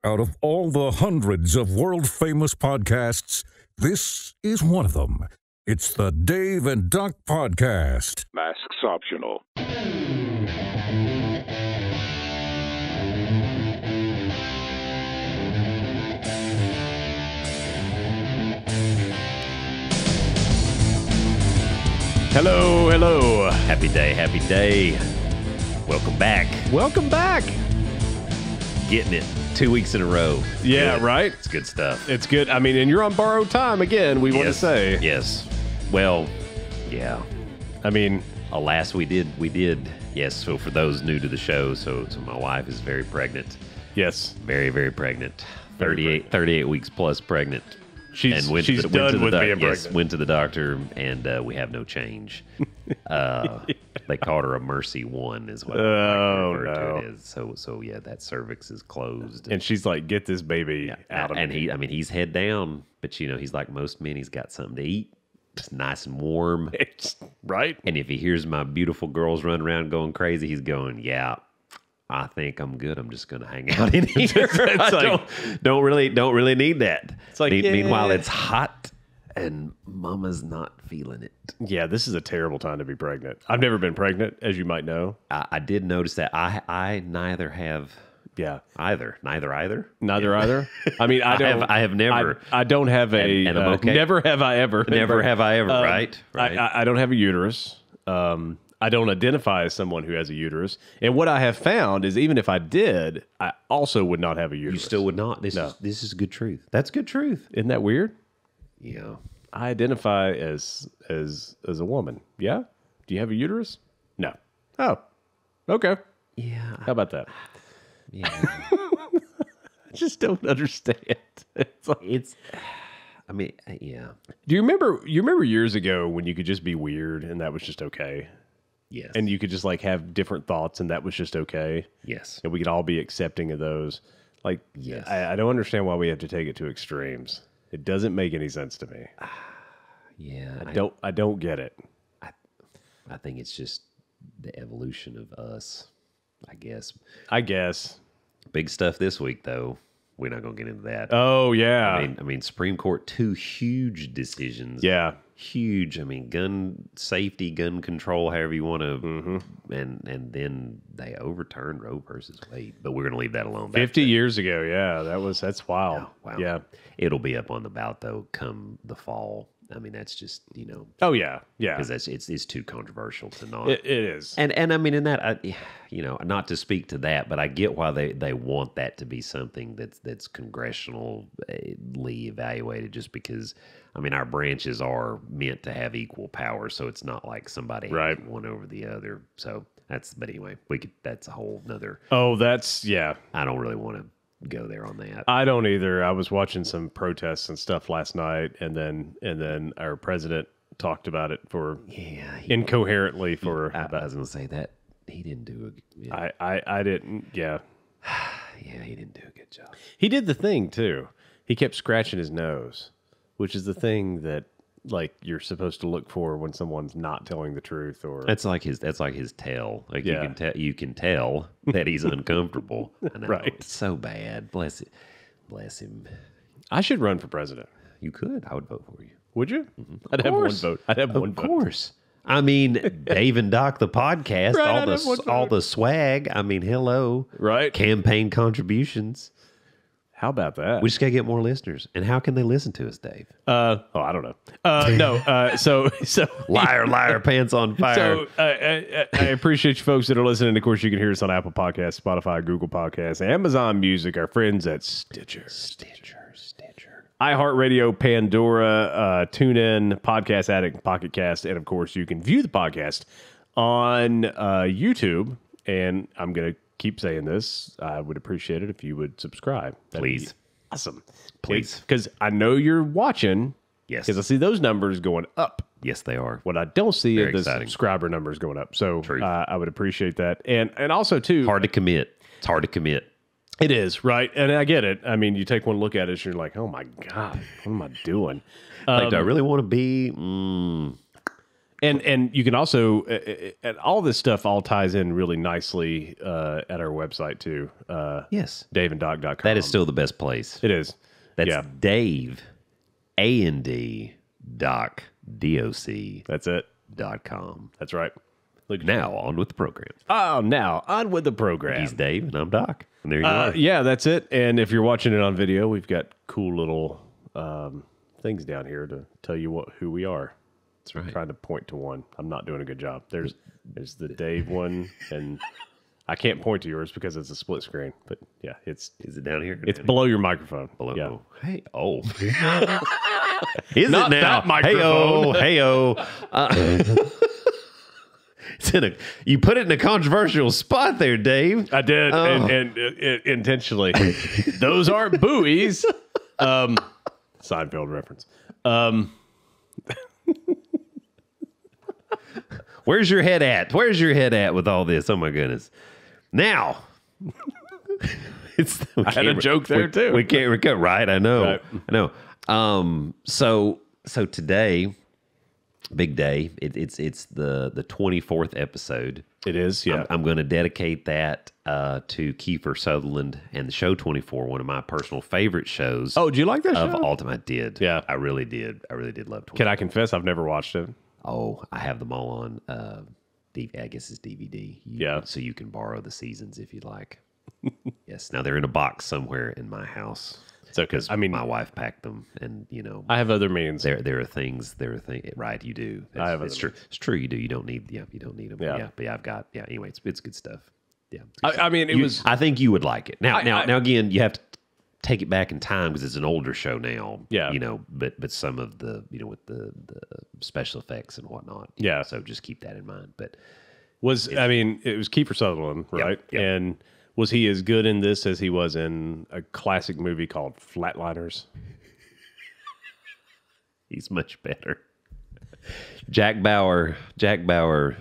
Out of all the hundreds of world-famous podcasts, this is one of them. It's the Dave and Doc Podcast. Masks optional. Hello, hello. Happy day, happy day. Welcome back. Welcome back. Getting it 2 weeks in a row. Yeah, Good. right? It's good stuff. It's good. I mean, and you're on borrowed time again, we want to say. Yes. Well, yeah. I mean, Alas, we did. Yes, so for those new to the show, so my wife is very pregnant. yes. Very, very pregnant. Very 38 weeks plus pregnant. She's went done with being Yes, pregnant. went to the doctor, and we have no change. They called her a Mercy 1 is what I refer to it as. So yeah, that cervix is closed. And she's like, get this baby out of me. And he's head down, but he's like most men, he's got something to eat. It's nice and warm. Right? And if he hears my beautiful girls running around going crazy, he's going, yeah, I think I'm good. I'm just going to hang out in here. It's like- don't really need that. It's like, Meanwhile, yeah. it's hot and mama's not feeling it. Yeah, this is a terrible time to be pregnant. I've never been pregnant, as you might know. I did notice that. I neither have Yeah. either. Neither. Neither either. I mean, I have never. I don't have a. And I'm okay. Never have I ever. Never have I ever, right? I don't have a uterus. I don't identify as someone who has a uterus. And what I have found is even if I did, I also would not have a You uterus. still would not. This is good truth. That's good truth. Isn't that weird? Yeah. I identify as a woman. Yeah? Do you have a uterus? No. Oh. Okay. Yeah. How about that? Yeah. I just don't understand. It's like, Yeah. do you remember years ago when you could just be weird and that was just okay? Yes. And you could just like have different thoughts and that was just okay? Yes. And we could all be accepting of those. Like, Yes. I don't understand why we have to take it to extremes. It doesn't make any sense to me. Yeah. I don't get it. I think it's just the evolution of us, I guess. I guess. Big stuff this week, though. We're not going to get into that. Oh yeah. I mean, Supreme Court, 2 huge decisions. Yeah. Huge. I mean, gun safety, gun control, however you want to. And then they overturned Roe versus Wade. But we're going to leave that alone. 50 years ago. Yeah. That's wild. Wow. Yeah. It'll be up on the ballot, though, come the fall. I mean, that's just, Oh yeah. Yeah. because it's too controversial to not. It is. And I mean, in that, not to speak to that, but I get why they want that to be something that's congressionally evaluated, just because, I mean, our branches are meant to have equal power, so it's not like somebody Right. has one over the other. So but anyway, that's a whole nother, Oh, that's yeah. I don't really want to go there on that. I don't either. I was watching some protests and stuff last night, and then our president talked about it for incoherently for. I was going to say that he didn't do I didn't. Yeah, he didn't do a good job. he did the thing too. He kept scratching his nose, which is the thing that like you're supposed to look for when someone's not telling the truth. Or That's like his tail. Like Yeah. you can tell that he's uncomfortable. I know, Right. It's so bad. Bless him. I should run for president. You could. I would vote for you. Would you? I'd have one course. vote. I'd have one Of vote. course. I mean, Dave and Doc, the podcast, Right, all I'd have one all vote. the swag. I mean, hello. Right? Campaign contributions. How about that? We just got to get more listeners. And how can they listen to us, Dave? I don't know. No. So Liar, pants on fire. So I appreciate you folks that are listening. Of course, you can hear us on Apple Podcasts, Spotify, Google Podcasts, Amazon Music, our friends at Stitcher, iHeartRadio, Pandora, TuneIn, Podcast Addict, Pocket Cast, and of course, you can view the podcast on YouTube. And I'm going to keep saying this. I would appreciate it if you would subscribe. That'd be Please. awesome. Please. Because I know you're watching. Yes. Because I see those numbers going up. Yes, they are. What I don't see Very is the exciting. subscriber numbers going up. So Truth. I would appreciate that. And also, too, Hard to commit. It's hard to commit. it is, right? And I get it. I mean, you take one look at it and you're like, oh, my God, what am I doing? Like, do I really want to be? And you can also, and all this stuff all ties in really nicely at our website too. Yes. DaveDoc024. That is still the best place. It is. That's Dave, A-N-D, Doc, D-O-C. That's it. .com. That's right. Look Now, on with the program. Oh, now on with the program. He's Dave, and I'm Doc. And there you are. Yeah, that's it. And if you're watching it on video, we've got cool little things down here to tell you who we are. That's right. I'm trying to point to one. I'm not doing a good job. There's the Dave one, and I can't point to yours because it's a split screen. But yeah, Is it down here? it's below your microphone. Below. Yeah. Hey, oh. Is Not it now? that microphone. Hey-oh. You put it in a controversial spot there, Dave. I did, and intentionally. Those aren't buoys. Seinfeld reference. Where's your head at? Where's your head at with all this? Oh, my goodness. Now. I had a joke there, too. We can't recover. Right, I know. Right. I know. So today, big day. It's the 24th episode. It is, yeah. I'm going to dedicate that to Kiefer Sutherland and the show 24, one of my personal favorite shows. Oh, do you like that of show? all time? I did. Yeah. I really did. I really did love 24. Can I confess I've never watched it? Oh, I have them all on, I guess it's DVD. Yeah. So you can borrow the seasons if you'd like. Yes. Now they're in a box somewhere in my house. It's okay. Because my wife packed them, and I have other means. there are things, right? You do. I have it's other true. means. It's true. You do. You don't need them. Yeah. But yeah, I've got. Yeah. Anyway, it's good stuff. Yeah. I mean, it was. I think you would like it. Now again, you have to take it back in time because it's an older show now. Yeah. But some of the with the special effects and whatnot. Yeah. So just keep that in mind. But it was Kiefer Sutherland, right? Yep. And was he as good in this as he was in a classic movie called Flatliners? he's much better. Jack Bauer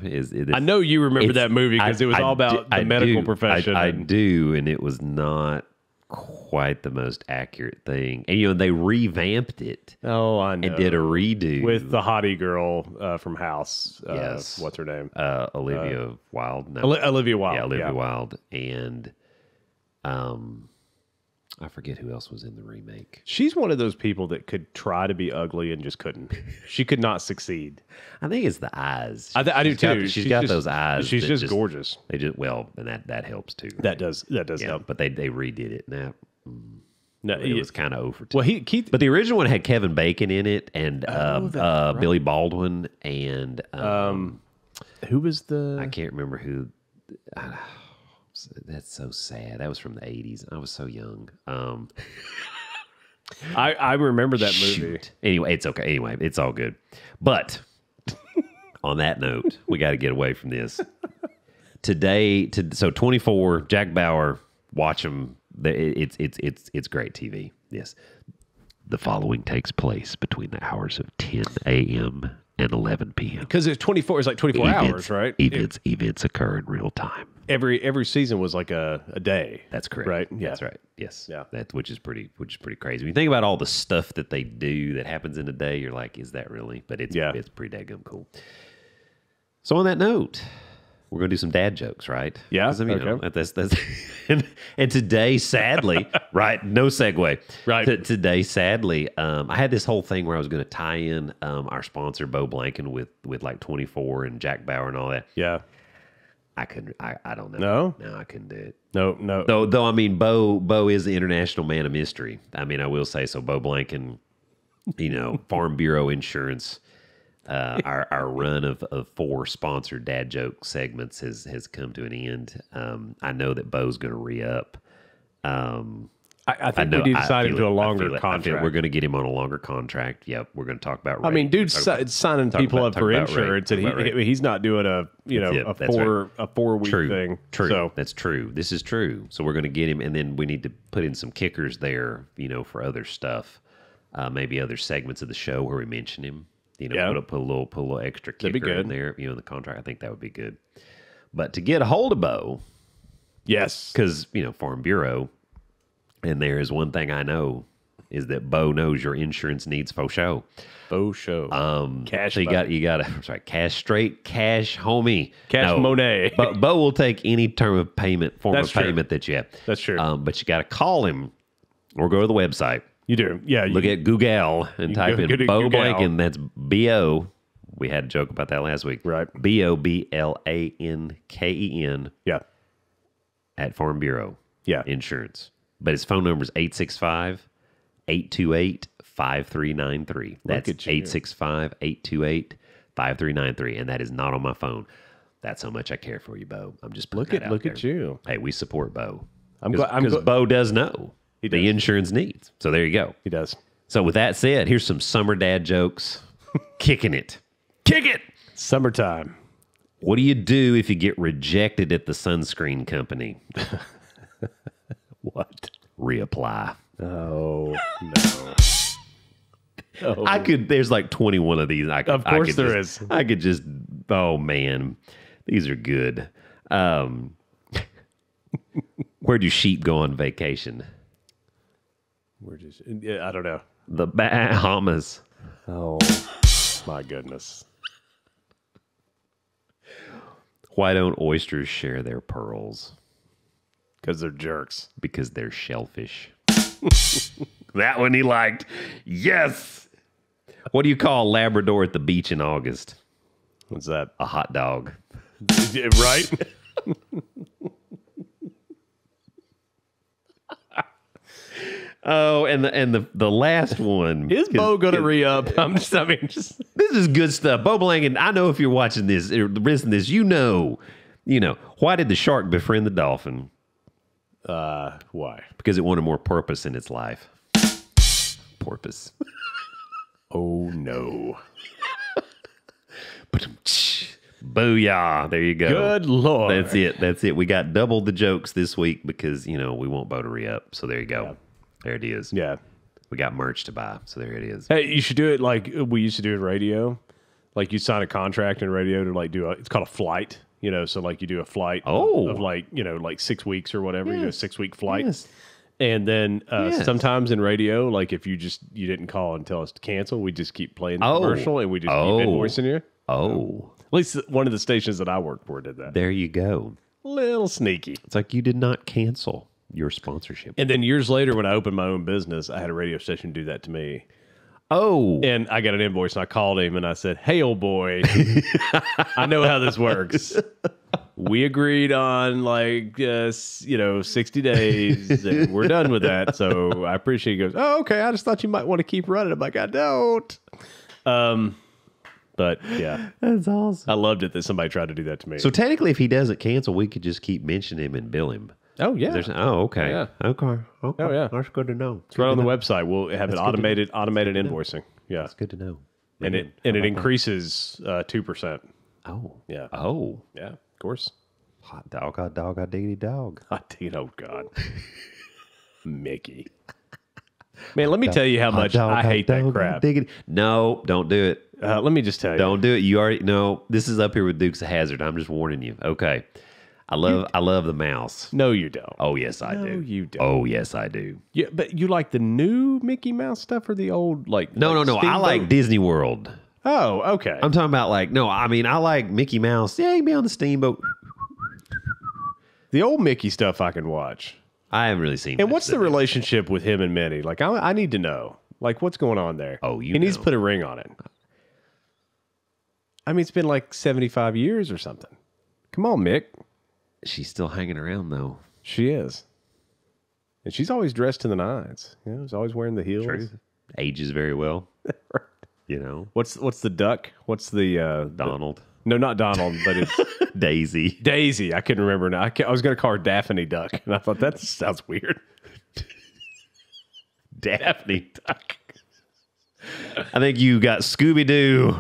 is. I know you remember that movie because it was all about the medical profession. I do, and it was not quite the most accurate thing. And they revamped it. Oh, I know. And did a redo with the hottie girl from House. Yes. What's her name? Olivia Wilde. No. Olivia Wilde. Yeah, Olivia Wilde, and I forget who else was in the remake. She's one of those people that could try to be ugly and just couldn't. She could not succeed. I think it's the eyes. I do too. She's got those eyes. She's just gorgeous. They just and that helps too. That does Yeah, help. but they redid it now. No, It was kind of over. Well, Keith. But the original one had Kevin Bacon in it, and that's right. Billy Baldwin, and Who was the? I can't remember who. That's so sad. That was from the 80s. I was so young. I remember that movie. Shoot. Anyway, it's okay. Anyway, it's all good. But on that note, we got to get away from this. Today, so 24, Jack Bauer, watch him. It's great TV. Yes. The following takes place between the hours of 10 a.m. and 11 p.m. Because it's 24. It's like 24 hours, right? Events occur in real time. Every season was like a day. That's correct. Right? Yeah. That's right. Yes. Yeah. Which is pretty crazy. When you think about all the stuff that they do that happens in a day, you're like, is that really? But it's pretty daggum cool. So on that note, we're going to do some dad jokes, right? Yeah. Okay. That's and today, sadly, right? No segue. Right. Today, sadly, I had this whole thing where I was going to tie in our sponsor, Bo Blanken, with like 24 and Jack Bauer and all that. Yeah. I couldn't. I don't know. No, I couldn't do it. No. Though I mean, Bo is the international man of mystery. I mean, I will say so. Bo Blanken, Farm Bureau Insurance. Our run of 4 sponsored dad joke segments has come to an end. I know that Bo's going to re-up. I think we need to sign him to a longer contract. We're going to get him on a longer contract. Yep, we're going to talk about. I mean, dude's signing people up for insurance, and he's not doing a 4-week thing. True, so. That's true. This is true. So we're going to get him, and then we need to put in some kickers there, for other stuff, maybe other segments of the show where we mention him. Put a little extra kicker in there, in the contract. I think that would be good. But to get a hold of Bo, yes, because Farm Bureau, and there is one thing I know is that Bo knows your insurance needs for show. Faux show. Cash. So you got I'm sorry, cash straight, cash homie. Cash Monet. Bo will take any form of payment that you have. That's true. But you got to call him or go to the website. You do. Yeah. Look at Google and type in Bo Blanken. That's B-O. We had a joke about that last week. Right. BOBLANKEN. Yeah. At Farm Bureau. Yeah. Insurance. But his phone number is 865-828-5393. That's 865-828-5393. And that is not on my phone. That's how much I care for you, Bo. I'm just putting that out Look there. at you. Hey, we support Bo. I'm glad Because Bo does know the insurance needs. So there you go. He does. So with that said, here's some summer dad jokes. Kicking it. Kick it. Summertime. What do you do if you get rejected at the sunscreen company? What? Reapply. Oh, no. Oh. There's like 21 of these. Of course there is. I could just, oh man, these are good. Where do sheep go on vacation? I don't know. The Bahamas. Oh, my goodness. Why don't oysters share their pearls? Because they're jerks. Because they're shellfish. That one he liked. Yes. What do you call a Labrador at the beach in August? What's that? A hot dog. Right? Oh, and the last one. Is Bo going to re-up? This is good stuff. Bo Blanken, I know if you're watching this or listening to this, you know. Why did the shark befriend the dolphin? Why? Because it wanted more purpose in its life. Porpoise. Oh, no. Booyah. There you go. Good Lord. That's it. We got double the jokes this week because, we want Bo to re-up. So there you go. Yeah. There it is. Yeah. We got merch to buy. So there it is. Hey, you should do it like we used to do in radio. Like you sign a contract in radio to like it's called a flight. So like you do a flight of like, like 6 weeks or whatever. Yes. You do a 6-week flight. Yes. And then sometimes in radio, like if you didn't call and tell us to cancel, we just keep playing the commercial and we just keep invoicing you. Oh. At least one of the stations that I worked for did that. There you go. Little sneaky. It's like you did not cancel your sponsorship. And then years later, when I opened my own business, I had a radio station do that to me. Oh. And I got an invoice and I called him and I said, hey, old boy, I know how this works. We agreed on 60 days and we're done with that. So I appreciate it. He goes, oh, okay. I just thought you might want to keep running. I'm like, I don't. But yeah, that's awesome. I loved it that somebody tried to do that to me. So technically, if he doesn't cancel, we could just keep mentioning him and bill him. Oh yeah. Okay. Yeah. Okay. Oh yeah. That's good to know. It's right on the website. We'll have it automated invoicing. Yeah. That's good to know. And it increases 2%. Oh. Yeah. Oh. Yeah. Of course. Hot diggity dog. Hot diggity. Oh God. Mickey. Man, let me tell you how much I hate that crap. No, don't do it. Let me just tell you. Don't do it. You already know this is up here with Dukes of Hazzard. I'm just warning you. Okay. I love the mouse. No, you don't. Oh yes, I do. No, you don't. Oh yes, I do. Yeah, but you like the new Mickey Mouse stuff or the old No. I like Disney World. Oh, okay. I'm talking about I like Mickey Mouse. Yeah, he can be on the steamboat. The old Mickey stuff I can watch. I haven't really seen. And what's the relationship with him and Minnie? Like, I need to know. Like, what's going on there? Oh, he needs to put a ring on it. I mean, it's been like 75 years or something. Come on, Mick. She's still hanging around, though. She is. And she's always dressed to the nines. She's always wearing the heels. True. Ages very well. Right. What's the duck? What's the... Donald. No, not Donald, but it's... Daisy. Daisy. I couldn't remember now. I was going to call her Daphne Duck. And I thought, that sounds weird. Daphne Duck. I think you got Scooby-Doo.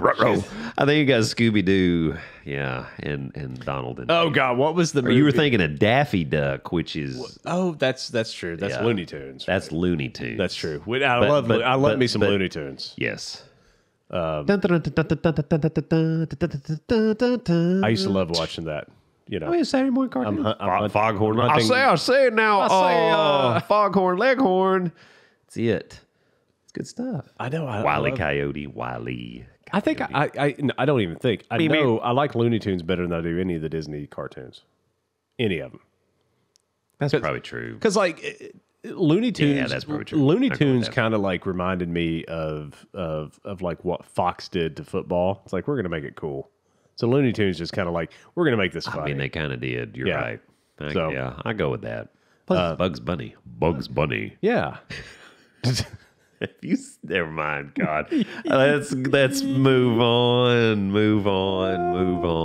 I think you got Scooby-Doo. Yeah, and Donald. And oh, God, what was the movie? You were thinking of Daffy Duck, which is... Oh, that's true. That's Looney Tunes. Right? That's Looney Tunes. That's true. I love me some Looney Tunes. Yes. I used to love watching that. Oh, yeah, Saturday morning cartoon. Foghorn. I say it now. Foghorn Leghorn. That's it. It's good stuff. I know. Wile E. Coyote, Wile E. I think I don't even think. I know I like Looney Tunes better than I do any of the Disney cartoons. Any of them. That's probably true. Because like Looney Tunes, yeah, that's probably true. Looney Tunes kind of like reminded me of like what Fox did to football. It's like we're gonna make it cool. So Looney Tunes just kind of like we're gonna make this funny. I mean, they kind of did. You're right. So I go with that. Plus, Bugs Bunny. Bugs Bunny. Yeah. Never mind. God, let's move on. Move on.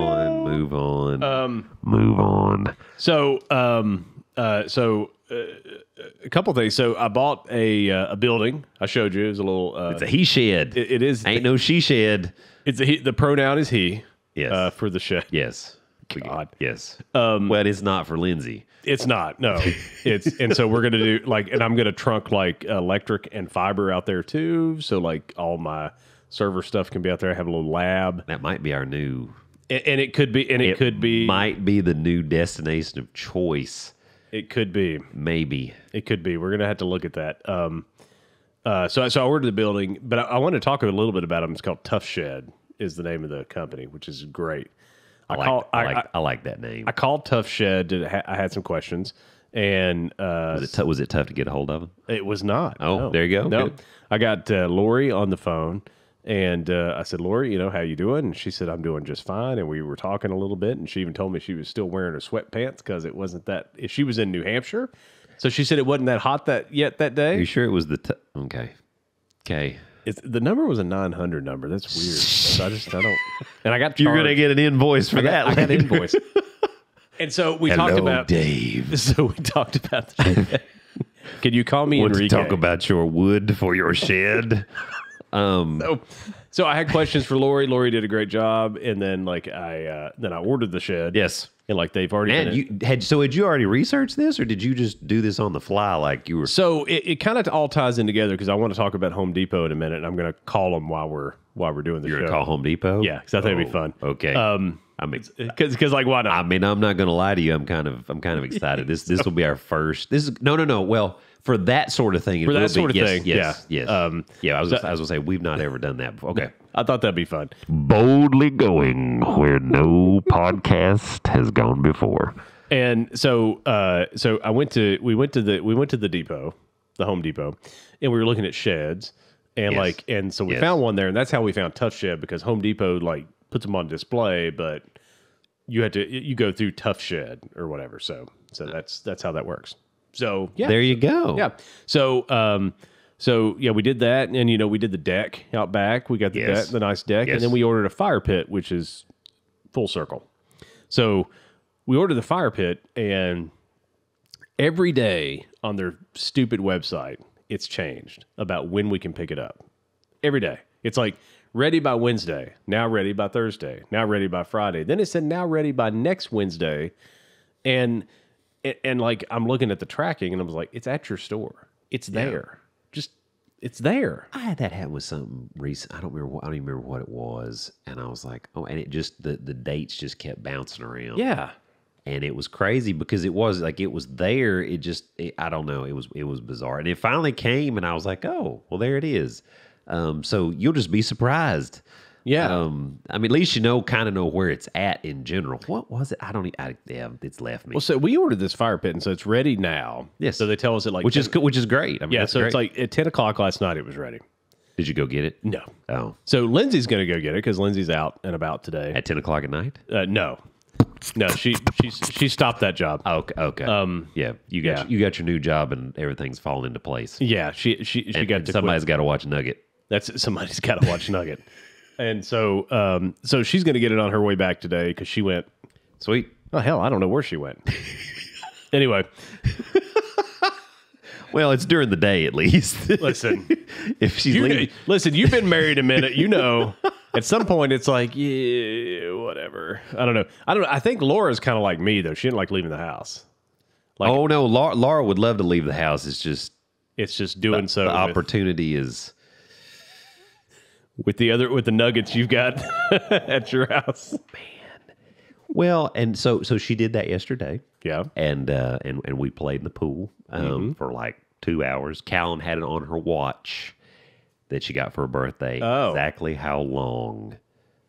So a couple things. So I bought a building. I showed you. It was a little. It's a he shed. It is. Ain't no she shed. It's a he. The pronoun is he. Yes. For the shed. Yes. God. Yes. Well, it's not for Lindsay. It's not. No. And so we're gonna do and I'm gonna trunk like electric and fiber out there too. So like all my server stuff can be out there. I have a little lab. That might be our new. And it could be. And it could be. Might be the new destination of choice. It could be. Maybe. It could be. We're gonna have to look at that. So I ordered the building, but I want to talk a little bit about them. It's called Tuff Shed. Is the name of the company, which is great. I like that name. I called Tuff Shed. I had some questions, and was it tough to get a hold of them? It was not. Oh, no. there you go. No, Good. I got Lori on the phone, and I said, Lori, how you doing? And she said, I'm doing just fine. And we were talking a little bit, and she even told me she was still wearing her sweatpants because it wasn't that. She was in New Hampshire, so she said it wasn't that hot that day. Are you sure it was the okay? The number was a 900 number. That's weird. So I don't. And I got charged. You're gonna get an invoice for that. I got an invoice. And so we talked about Dave. So we talked about. Can you call me Enrique? Want to talk about your wood for your shed? So I had questions for Lori. Lori did a great job, and then I ordered the shed. Yes. And they've already. And had you already researched this, or did you just do this on the fly like you were? So it kind of all ties in together because I want to talk about Home Depot in a minute, and I'm going to call them while we're doing the show. You're gonna call Home Depot? Yeah, because I think it'd be fun. Okay. Because why not? I mean, I'm not gonna lie to you. I'm kind of excited. This will be our first. This is no. Well, for that sort of thing. Yes. I was gonna say we've not ever done that before. Okay. I thought that'd be fun. Boldly going where no podcast has gone before. And so we went to the depot, the Home Depot, and we were looking at sheds, and so we found one there, and that's how we found Tuff Shed because Home Depot puts them on display, but you go through Tuff Shed or whatever. So that's how that works. So yeah, there you go. Yeah. So we did that, and we did the deck out back. We got the nice deck, and then we ordered a fire pit, which is full circle. So we ordered the fire pit, and every day on their stupid website, it's changed about when we can pick it up. Every day, it's like ready by Wednesday, now ready by Thursday, now ready by Friday. Then it said now ready by next Wednesday, and I'm looking at the tracking, and I was like, it's at your store. It's there. It's there. I had that happen with something recent. I don't even remember what it was. And I was like, oh, and it just the dates just kept bouncing around. Yeah. And it was crazy because it was there. I don't know. It was bizarre. And it finally came, and I was like, oh, well, there it is. So you'll just be surprised. Yeah. I mean, at least kind of know where it's at in general. What was it? It's left me. Well, so we ordered this fire pit, and so it's ready now. Yes. So they tell us at which is great. I mean, so great. it's like at 10 o'clock last night, it was ready. Did you go get it? No. Oh. So Lindsay's going to go get it because Lindsay's out and about today. At 10 o'clock at night? No. No, she stopped that job. Okay. Yeah. You got your new job, and everything's falling into place. Yeah. She got to somebody's got to watch Nugget. Somebody's got to watch Nugget. And so she's going to get it on her way back today because she went. Sweet. Oh, hell, I don't know where she went. Anyway. Well, it's during the day at least. Listen. If she's leaving. Listen, you've been married a minute. At some point it's like, yeah, whatever. I don't know. I think Laura's kind of like me, though. She didn't like leaving the house. Oh, no. Laura would love to leave the house. It's just doing so. The opportunity is. With the nuggets you've got at your house, man. Well, and so she did that yesterday. Yeah, and we played in the pool for like 2 hours. Callum had it on her watch, that she got for her birthday. Oh. Exactly how long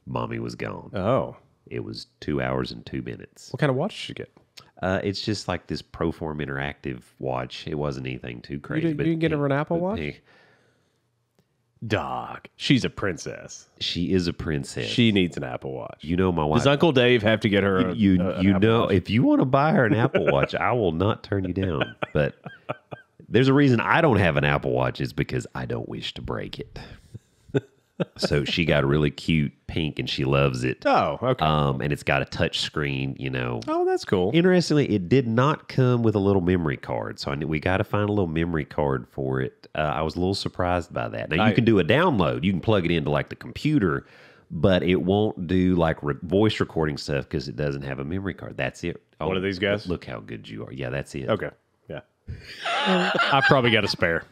Mommy was gone. Oh. It was 2 hours and 2 minutes. What kind of watch did you get? It's just like this Proform interactive watch. It wasn't anything too crazy. You didn't get her an Apple Watch? Pink. Dog. She's a princess. She is a princess. She needs an Apple Watch. You know my wife. Does Uncle Dave have to get her an Apple know, Watch? if you want to buy her an Apple Watch, I will not turn you down. But there's a reason I don't have an Apple Watch is because I don't wish to break it. So she got a really cute pink and she loves it. Oh, okay. And it's got a touch screen, you know. Oh, that's cool. Interestingly, it did not come with a little memory card. So we got to find a little memory card for it. I was a little surprised by that. Now, you can do a download. You can plug it into like the computer, but it won't do like voice recording stuff because it doesn't have a memory card. That's it. One of these guys? Look how good you are. Yeah, that's it. Okay. Yeah. I probably got a spare.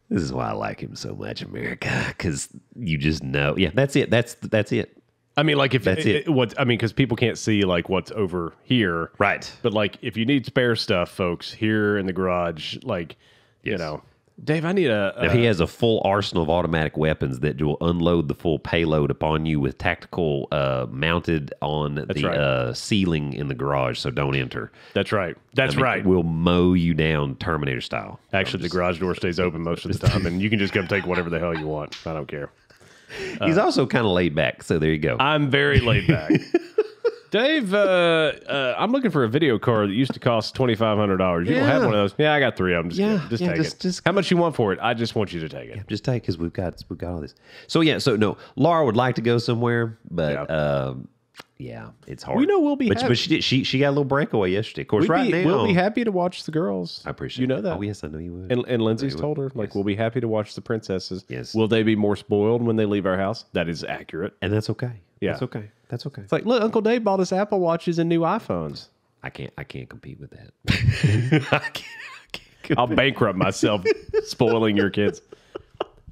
This is why I like him so much, America, because you just know. Yeah, that's it. That's it. I mean, like if that's it. Because people can't see like what's over here, right? But like, if you need spare stuff, folks, here in the garage, like, you know, Dave, I need Now, he has a full arsenal of automatic weapons that will unload the full payload upon you with tactical mounted on the ceiling in the garage, so don't enter. That's right. That's right. We'll mow you down Terminator style. Actually, the garage door stays open most of the time, and you can just come take whatever the hell you want. I don't care. He's also kind of laid back, so there you go. I'm very laid back. Dave, I'm looking for a video card that used to cost $2,500. You don't have one of those? Yeah, I got 3 of them. Just take it. How much you want for it? I just want you to take it. Yeah, just take it because we've got all this. So no, Laura would like to go somewhere, but it's hard. We know we'll be. But she got a little breakaway yesterday. Of course, now we'll be happy to watch the girls. I appreciate. That. Oh yes, I know you would. And Lindsay's told her we'll be happy to watch the princesses. Yes. Will they be more spoiled when they leave our house? That is accurate, and that's okay. Yeah, that's okay. That's okay. It's like, look, Uncle Dave bought us Apple Watches and new iPhones. I can't compete with that. I can't I'll bankrupt myself spoiling your kids.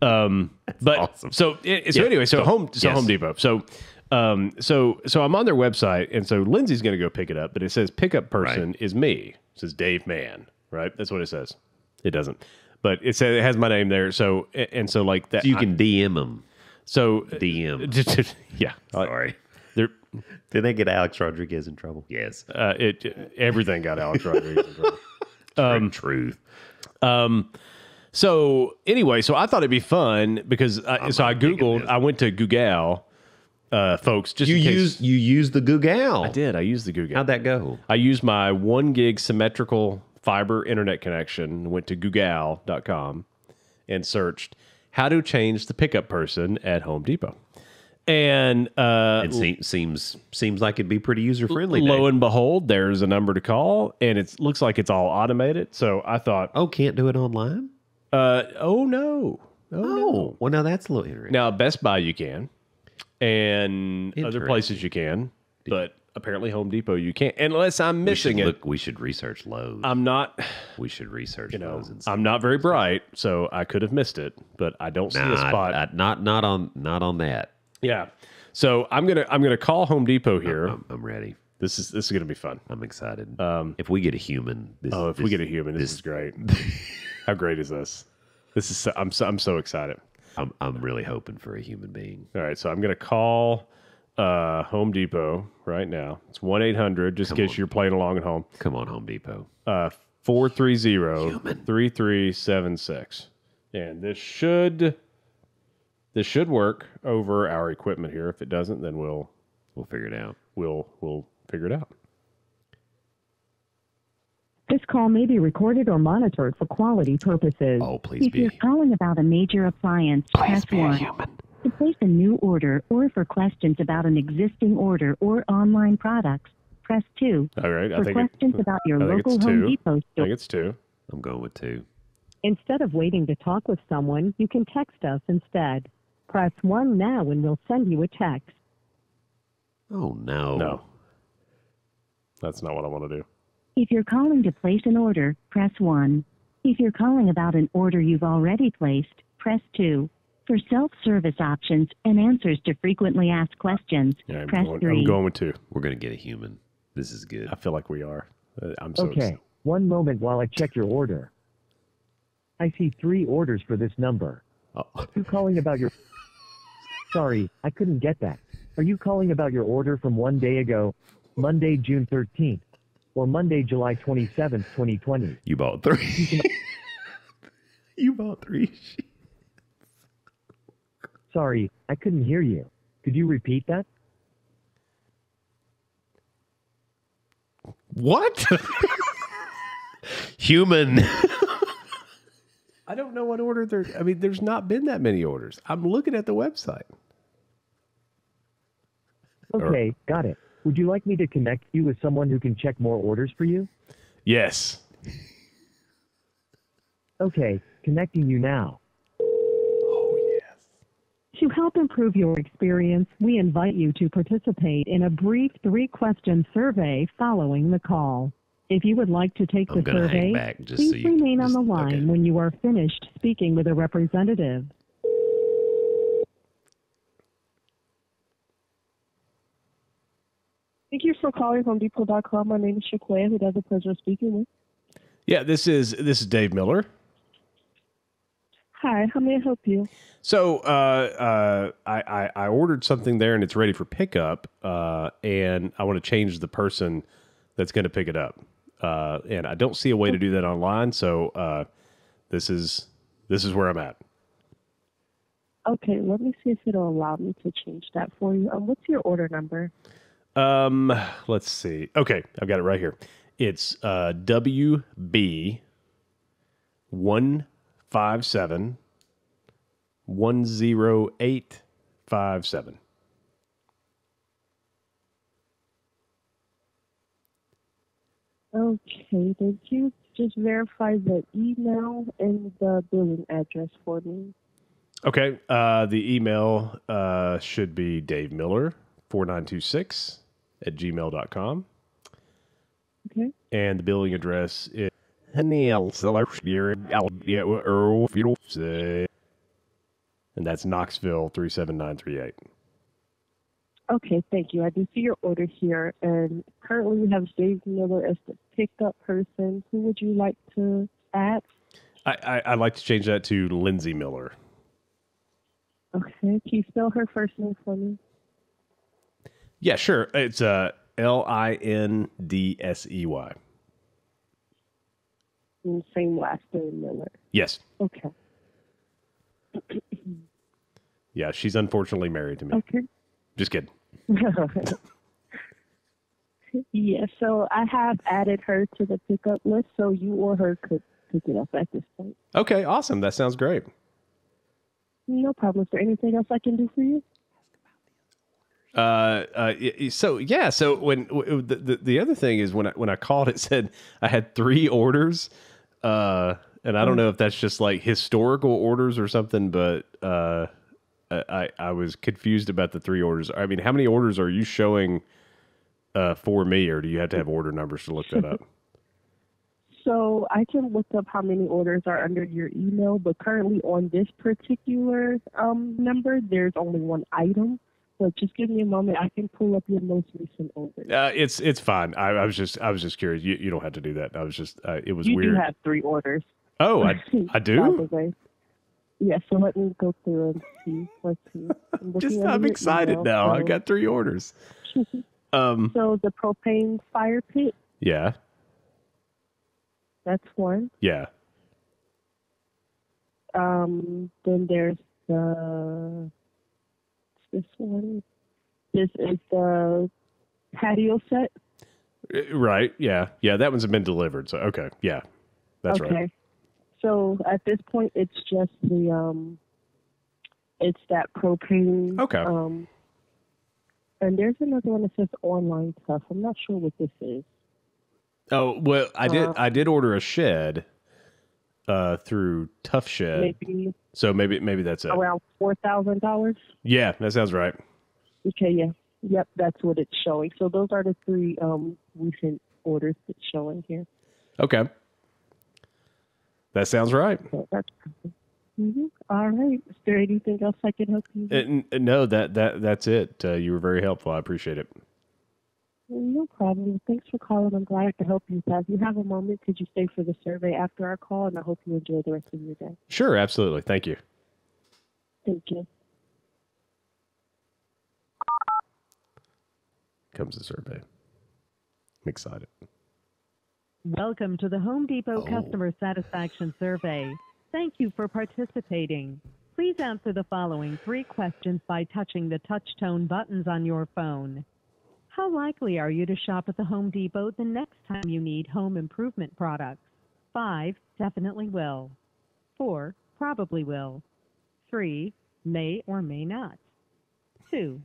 But awesome. Anyway, Home Depot. So I'm on their website, and so Lindsay's going to go pick it up, but it says pickup person is me. It says Dave Mann, right? That's what it says. It doesn't, but it has my name there. So like that, so you can DM them. So DM, yeah. Sorry. Did they get Alex Rodriguez in trouble? Yes. Everything got Alex Rodriguez in trouble. Truth. So anyway, I thought it'd be fun because I Googled. I went to Google, folks. Just you used the Google. I did. I used the Google. How'd that go? I used my 1 gig symmetrical fiber internet connection. Went to Google.com and searched how to change the pickup person at Home Depot. And it seems like it'd be pretty user friendly. Lo and behold, there's a number to call, and it looks like it's all automated. So I thought, can't do it online? No. No. Well, now that's a little interesting. Now Best Buy you can, and other places you can, but apparently Home Depot you can't, unless I'm missing it. We should research Lowe's. I'm not. We should research Lowe's. I'm not very bright, so I could have missed it, but I don't see a spot. Not on that. Yeah, so I'm gonna call Home Depot here. I'm ready. This is gonna be fun. I'm excited. If we get a human, we get a human, this is great. How great is this? This is I'm so excited. I'm really hoping for a human being. All right, so I'm gonna call Home Depot right now. It's 1-800 just in case you're playing along at home. Come on, Home Depot. 430-3376, and this should work over our equipment here. If it doesn't, then we'll figure it out. We'll figure it out. This call may be recorded or monitored for quality purposes. Oh, please if you're calling about a major appliance, press 1. To place a new order or for questions about an existing order or online products, press 2. All right. For questions about your local Home Depot store. I think it's 2. I'm going with 2. Instead of waiting to talk with someone, you can text us instead. Press 1 now and we'll send you a text. Oh, no. No. That's not what I want to do. If you're calling to place an order, press 1. If you're calling about an order you've already placed, press 2. For self-service options and answers to frequently asked questions, press 3. I'm going with 2. We're going to get a human. This is good. I feel like we are. I'm so Okay, one moment while I check your order. I see 3 orders for this number. Oh. Are you calling about your... Sorry, I couldn't get that. Are you calling about your order from one day ago, Monday, June 13th, or Monday, July 27th, 2020? You bought 3. You bought 3. Sorry, I couldn't hear you. Could you repeat that? What? Human. I don't know what order there. I mean, there's not been that many orders. I'm looking at the website. Okay, got it. Would you like me to connect you with someone who can check more orders for you? Yes. Okay, connecting you now. Oh, yes. To help improve your experience, we invite you to participate in a brief 3-question survey following the call. If you would like to take the gonna hang survey, back just please so you remain on just- the line okay. when you are finished speaking with a representative. Thank you for calling HomeDepot.com. My name is Shaquaya, who does the pleasure of speaking with. Yeah, this is Dave Miller. Hi, how may I help you? So I ordered something there and it's ready for pickup, and I want to change the person that's going to pick it up, and I don't see a way to do that online. So this is where I'm at. Okay, let me see if it'll allow me to change that for you. What's your order number? Let's see. Okay, I've got it right here. It's WB 157-10857. Okay, thank you. Just verify the email and the billing address for me. Okay, the email should be davemiller4926@gmail.com. Okay. And the billing address is and that's Knoxville 37938. Okay, thank you. I do see your order here, and currently we have Dave Miller as the pickup person. Who would you like to add? I'd like to change that to Lindsay Miller. Okay, can you spell her first name for me? Yeah, sure. It's Lindsey. And same last name, Miller. Yes. Okay. Yeah, she's unfortunately married to me. Okay. Just kidding. Yeah, so I have added her to the pickup list, so you or her could pick it up at this point. Okay, awesome. That sounds great. No problem. Is there anything else I can do for you? So when the other thing is when I called, it said I had 3 orders, and I don't know if that's just like historical orders or something, but I was confused about the 3 orders. I mean, how many orders are you showing for me, or do you have to have order numbers to look that up? So I can look up how many orders are under your email, but currently on this particular number, there's only 1 item. So just give me a moment. I can pull up your most recent orders. It's fine. I was just curious. You don't have to do that. I was just it was weird. You do have 3 orders. Oh, I By do. the way. Yeah, so let me go through and see. Let's see. I'm excited now. I got 3 orders. So the propane fire pit, Yeah. that's 1. Yeah. Then there's this one. This is the patio set. Right. Yeah. Yeah. That one's been delivered. So okay. Yeah. That's Okay. right. So at this point, it's just it's that propane. Okay. And there's another one that says online Tuff. I'm not sure what this is. Oh well, I did order a shed through Tuff Shed. Maybe So maybe that's it. around $4,000. Yeah, that sounds right. Okay, yeah. Yep, that's what it's showing. So those are the 3 recent orders that's showing here. Okay. That sounds right. So that's all right. Is there anything else I can help you with? No, that's it. You were very helpful. I appreciate it. No problem. Thanks for calling. I'm glad I could help you. If you have a moment, could you stay for the survey after our call? And I hope you enjoy the rest of your day. Sure, absolutely. Thank you. Thank you. Comes the survey. I'm excited. Welcome to the Home Depot Customer Satisfaction Survey. Thank you for participating. Please answer the following 3 questions by touching the touch tone buttons on your phone. How likely are you to shop at the Home Depot the next time you need home improvement products? 5, definitely will. 4, probably will. 3, may or may not. 2,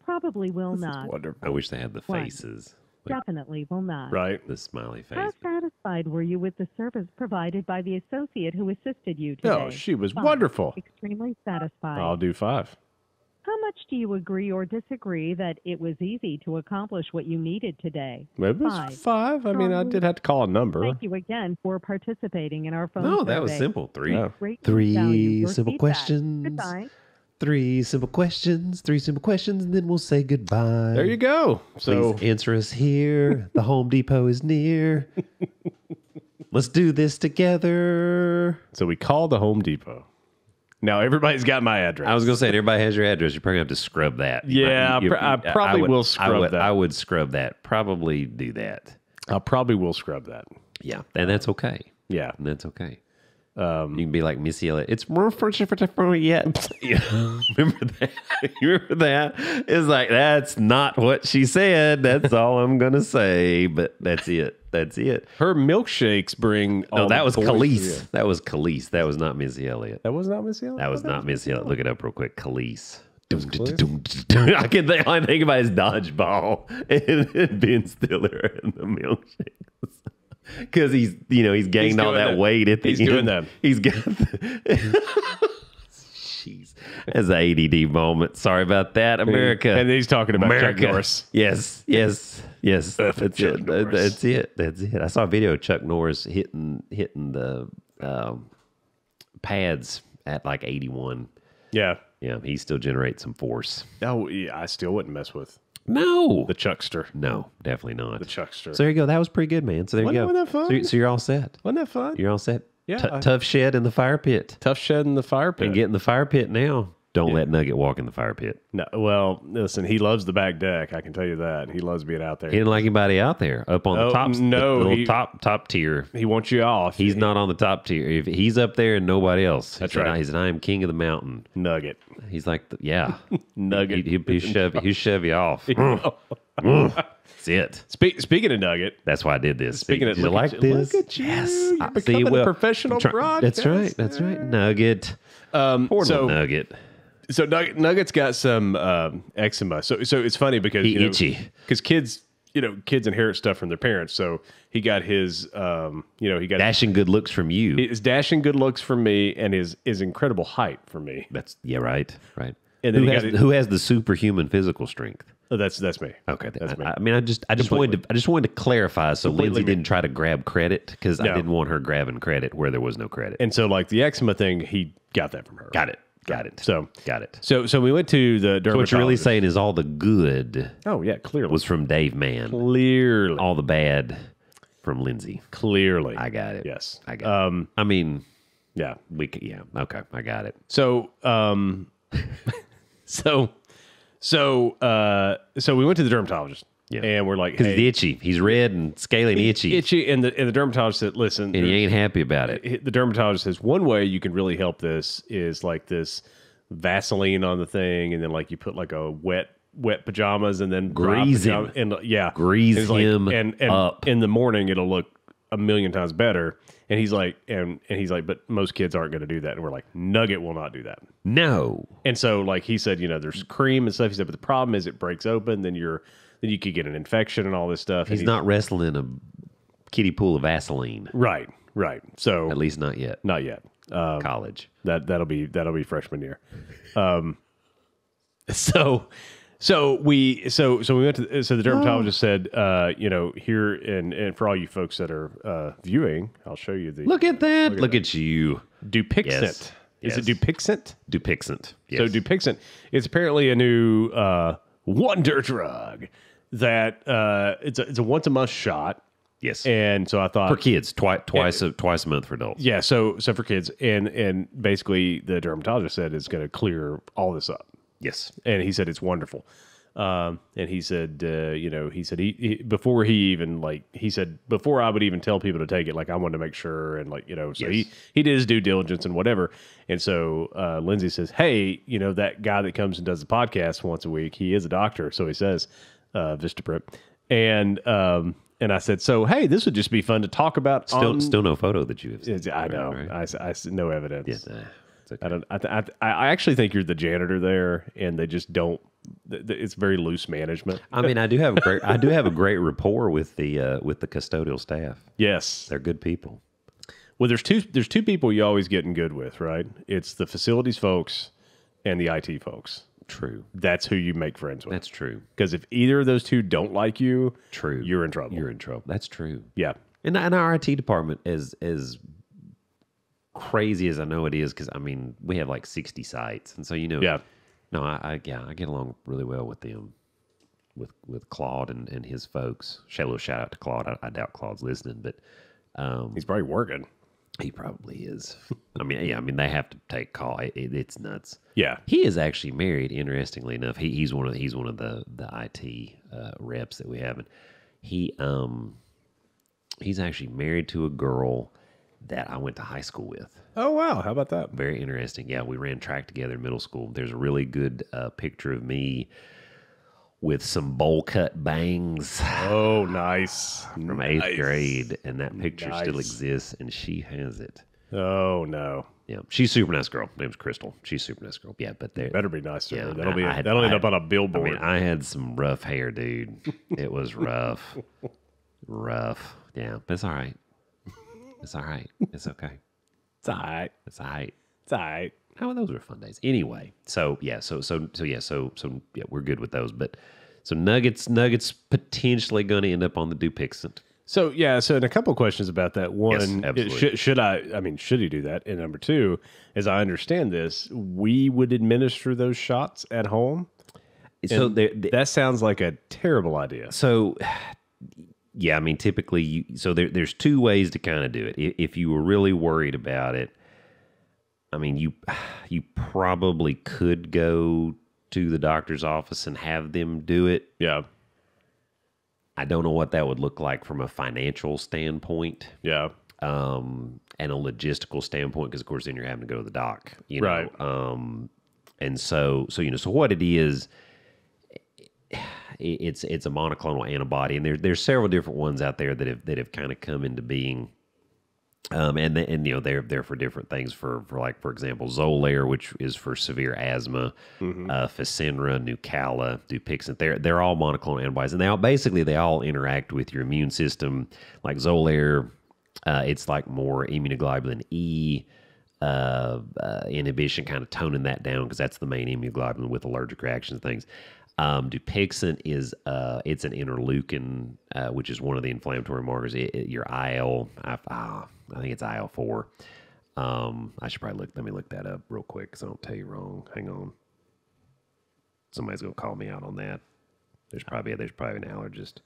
probably will not. Wonderful. I wish they had the 1, faces. definitely will not. Right. The smiley face. How satisfied were you with the service provided by the associate who assisted you today? No, she was 5, wonderful. extremely satisfied. I'll do 5. How much do you agree or disagree that it was easy to accomplish what you needed today? Maybe it was 5. I mean, I did have to call a number. Thank you again for participating in our phone No, survey. that was simple. 3. Oh. Greatly value your simple feedback. questions. Goodbye. 3 simple questions. 3 simple questions, and then we'll say goodbye. There you go. So Please answer us here. The Home Depot is near. Let's do this together. So we called the Home Depot. Now everybody's got my address. I was going to say, everybody has your address. You're probably going to have to scrub that. Yeah, I probably will scrub that. I would scrub that. Probably do that. I probably will scrub that. Yeah, and that's okay. Yeah. And that's okay. You can be like Missy Elliott. It's more for yet. Remember that? You remember that? It's like, that's not what she said. That's all I'm going to say. But that's it. That's it. Her milkshakes bring. No, all that the was boys Khalees. here. That was Khalees. That was not Missy Elliott. That was not Missy Elliott? That was not Missy Elliott. Look it up real quick. Khalees. I can think. All I think about is dodgeball and Ben Stiller and the milkshakes. Because he's gained all that weight at the end. He's doing that. He's got. Jeez, that's an ADD moment. Sorry about that, America. And he's talking about America. Chuck Norris. Yes. That's it. That's it. I saw a video of Chuck Norris hitting the pads at like 81. Yeah. Yeah, he still generates some force. Oh, yeah, I still wouldn't mess with No. the Chuckster. No, definitely not. The Chuckster. So there you go. That was pretty good, man. So there you go. Wasn't that fun? So you're all set. Wasn't that fun? You're all set. Yeah. Tough shed in the fire pit. Tough shed in the fire pit. And get in the fire pit now. Don't let Nugget walk in the fire pit. No, well, listen, he loves the back deck. I can tell you that. He loves being out there. He didn't like anybody out there up on the top. No, the little top tier. He wants you off. He's not on the top tier. If he's up there and nobody else. That's right. He said, I am king of the mountain. Nugget. He's like, yeah. Nugget. He'll shove you off. That's it. Speaking of Nugget. That's why I did this. Speaking of, you like this? Look at you. Yes. You're becoming a professional broadcaster. That's right. Nugget. Poor little Nugget. So Nugget's got some eczema. So it's funny because itchy. Because kids inherit stuff from their parents. So he got his he got dashing good looks from you. His dashing good looks from me and his incredible height from me. Right. And then who has the superhuman physical strength? Oh, that's me. Okay, that's me. I mean, I just wanted to clarify so Lindsay didn't try to grab credit because I didn't want her grabbing credit where there was no credit. And so, like the eczema thing, he got that from her. Got it. So got it. So we went to the dermatologist. So what you're really saying is all the good. Oh yeah, clearly was from Dave Mann. Clearly, all the bad from Lindsay. Clearly, I got it. Yes, I got it. I mean, yeah, okay, I got it. So So we went to the dermatologist, and we're like, because he's itchy. He's red and scaly and itchy. Itchy, and the dermatologist said, listen, and he ain't happy about it. The dermatologist says one way you can really help this is like this Vaseline on the thing, and then like you put like a wet pajamas, and then grease him, and grease him, and up. In the morning it'll look a million times better. And he's like, but most kids aren't going to do that. And we're like, Nugget will not do that. No. And so, like he said, there's cream and stuff. He said, but the problem is it breaks open. Then you could get an infection and all this stuff. He's not wrestling a kiddie pool of Vaseline. Right. So at least not yet. Not yet. College. That'll be freshman year. So we went to the dermatologist said, here and for all you folks that are viewing, I'll show you the. Look at that! Look at you. Dupixent. Yes. Is it Dupixent? Dupixent. Yes. So Dupixent is apparently a new wonder drug that it's a once a month shot. Yes. And so I thought for kids, twice a month for adults. Yeah, so for kids, and basically the dermatologist said it's going to clear all this up. Yes. And he said it's wonderful. And he said, he said before he even he said before I would even tell people to take it, I wanted to make sure, and so Yes. he did his due diligence and whatever. And so Lindsay says, hey, that guy that comes and does the podcast once a week, he is a doctor, so he says, Vistaprint, and I said, so hey, this would just be fun to talk about. Still no photo that you have seen. I know, right? I no evidence. Yes. It's okay. I actually think you're the janitor there, and they just don't. It's very loose management. I mean, I do have a great rapport with the custodial staff. Yes, They're good people. well, there's two people you always getting good with, right? It's the facilities folks and the IT folks. True. That's who you make friends with. That's true. Because if either of those two don't like you, True. you're in trouble. You're in trouble. That's true. Yeah. And our IT department is as crazy as I know it is, because I mean we have 60 sites, and so Yeah. No, I get along really well with them, with Claude and his folks. A little shout out to Claude. I doubt Claude's listening, but He's probably working. he probably is. I mean they have to take call. It's nuts. Yeah. He is actually married. Interestingly enough, he's one of the IT reps that we have, and he's actually married to a girl that I went to high school with. Oh wow, how about that? Very interesting. Yeah, we ran track together in middle school. There's a really good picture of me with some bowl cut bangs Oh, nice. from 8th grade, and that picture still Nice. exists, and she has it. Oh no. Yeah, she's a super nice girl. Her name's Crystal. She's a super nice girl. Yeah, but Better be nice to her. Yeah, That'll end up on a billboard. I mean, I had some rough hair, dude. It was rough. Rough. Yeah, but it's all right. It's all right. It's okay. It's all right. It's all right. It's all right. Oh, those were fun days. Anyway, so we're good with those. But so Nuggets potentially going to end up on the Dupixent. So and a couple questions about that. One, absolutely. should he do that? And number two, as I understand this, we would administer those shots at home. So That sounds like a terrible idea. So yeah, I mean, typically, there's two ways to kind of do it. If you were really worried about it, I mean, you probably could go to the doctor's office and have them do it. Yeah. I don't know what that would look like from a financial standpoint. Yeah. And a logistical standpoint, because of course then you're having to go to the doc, Right. And so what it is, it's a monoclonal antibody, and there's several different ones out there that have kind of come into being, and they're for different things. For example, Xolair, which is for severe asthma, Fasenra, Nucala, Dupixent. They're all monoclonal antibodies, and they all interact with your immune system. Like Xolair, it's like more immunoglobulin E inhibition, kind of toning that down, because that's the main immunoglobulin with allergic reactions and things. Dupixent is it's an interleukin, which is one of the inflammatory markers. Your IL, I think it's IL-4. I should probably let me look that up real quick, because I don't tell you wrong. Hang on, somebody's gonna call me out on that. There's probably an allergist.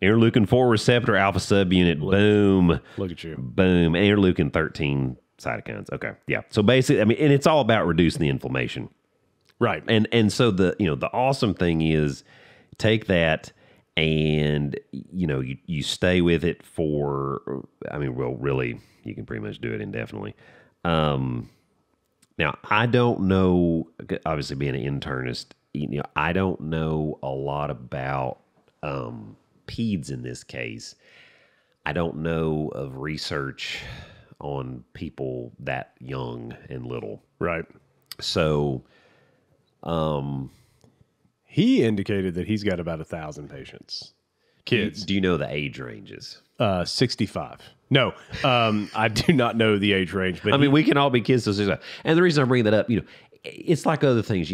Interleukin 4 receptor alpha subunit. Boom. Look at you. Boom. Interleukin 13 cytokines. Okay, yeah. So basically, I mean, and it's all about reducing the inflammation. Right. And so the awesome thing is, take that and you stay with it for, I mean, well, really, you can pretty much do it indefinitely. Now, I don't know, obviously being an internist, I don't know a lot about peds in this case. I don't know of research on people that young and little. Right. So he indicated that he's got about 1,000 patients. Kids. Do you know the age ranges? 65. No, I do not know the age range. But I mean, we can all be kids till 65. And the reason I bring that up, it's like other things.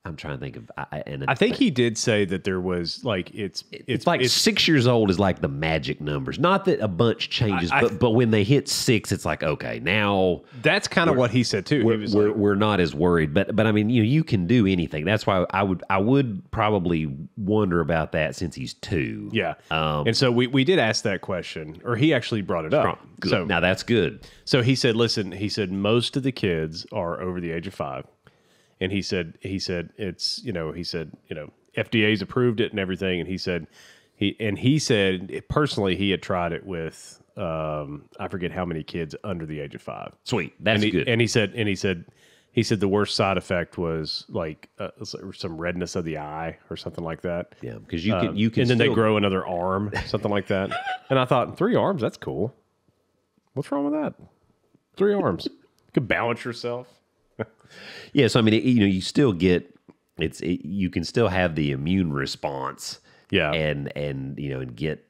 I I'm trying to think of. I think he did say that there was like it's like 6 years old is like the magic numbers. Not that a bunch changes, but when they hit 6, it's like okay, now that's kind of what he said too. We're not as worried, but I mean, you can do anything. That's why I would probably wonder about that since he's 2. Yeah, and so we did ask that question, or he actually brought it up. Good. So now that's good. So he said, listen, he said most of the kids are over the age of 5. And he said it's FDA's approved it and everything. And he said personally he had tried it with I forget how many kids under the age of 5. Sweet, that's good. And he said the worst side effect was like some redness of the eye or something like that. Yeah, because you can and then they grow another arm, something like that. And I thought 3 arms, that's cool. What's wrong with that? 3 arms, you can balance yourself. Yeah, so I mean, you still get you can still have the immune response, yeah, and get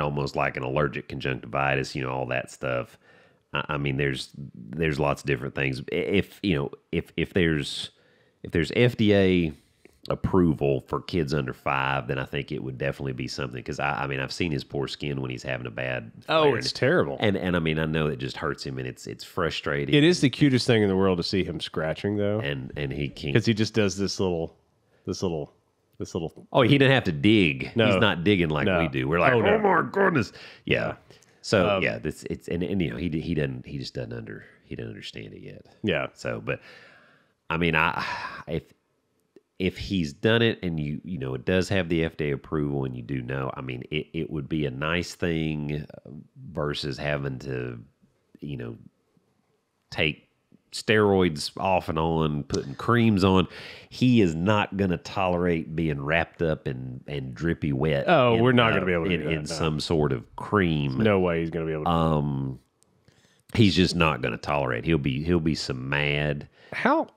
almost like an allergic conjunctivitis, all that stuff. I mean, there's lots of different things. If there's FDA approval for kids under 5, then I think it would definitely be something. Because I mean, I've seen his poor skin when he's having a bad. Oh, it's terrible. And I mean, I know it just hurts him, and it's frustrating. It is the cutest thing in the world to see him scratching, though. And he can't, because he just does this little. Oh, he didn't have to dig. No. He's not digging like we do. We're like, oh my goodness, yeah. So yeah, it's and he just doesn't understand it yet. Yeah. So, but I mean, if he's done it and it does have the FDA approval and you do know, I mean, it would be a nice thing versus having to, take steroids off and on, putting creams on. He is not going to tolerate being wrapped up in drippy wet. Oh, we're not going to be able to do that, in some sort of cream. No way he's going to be able to. He's just not going to tolerate. He'll be some mad. How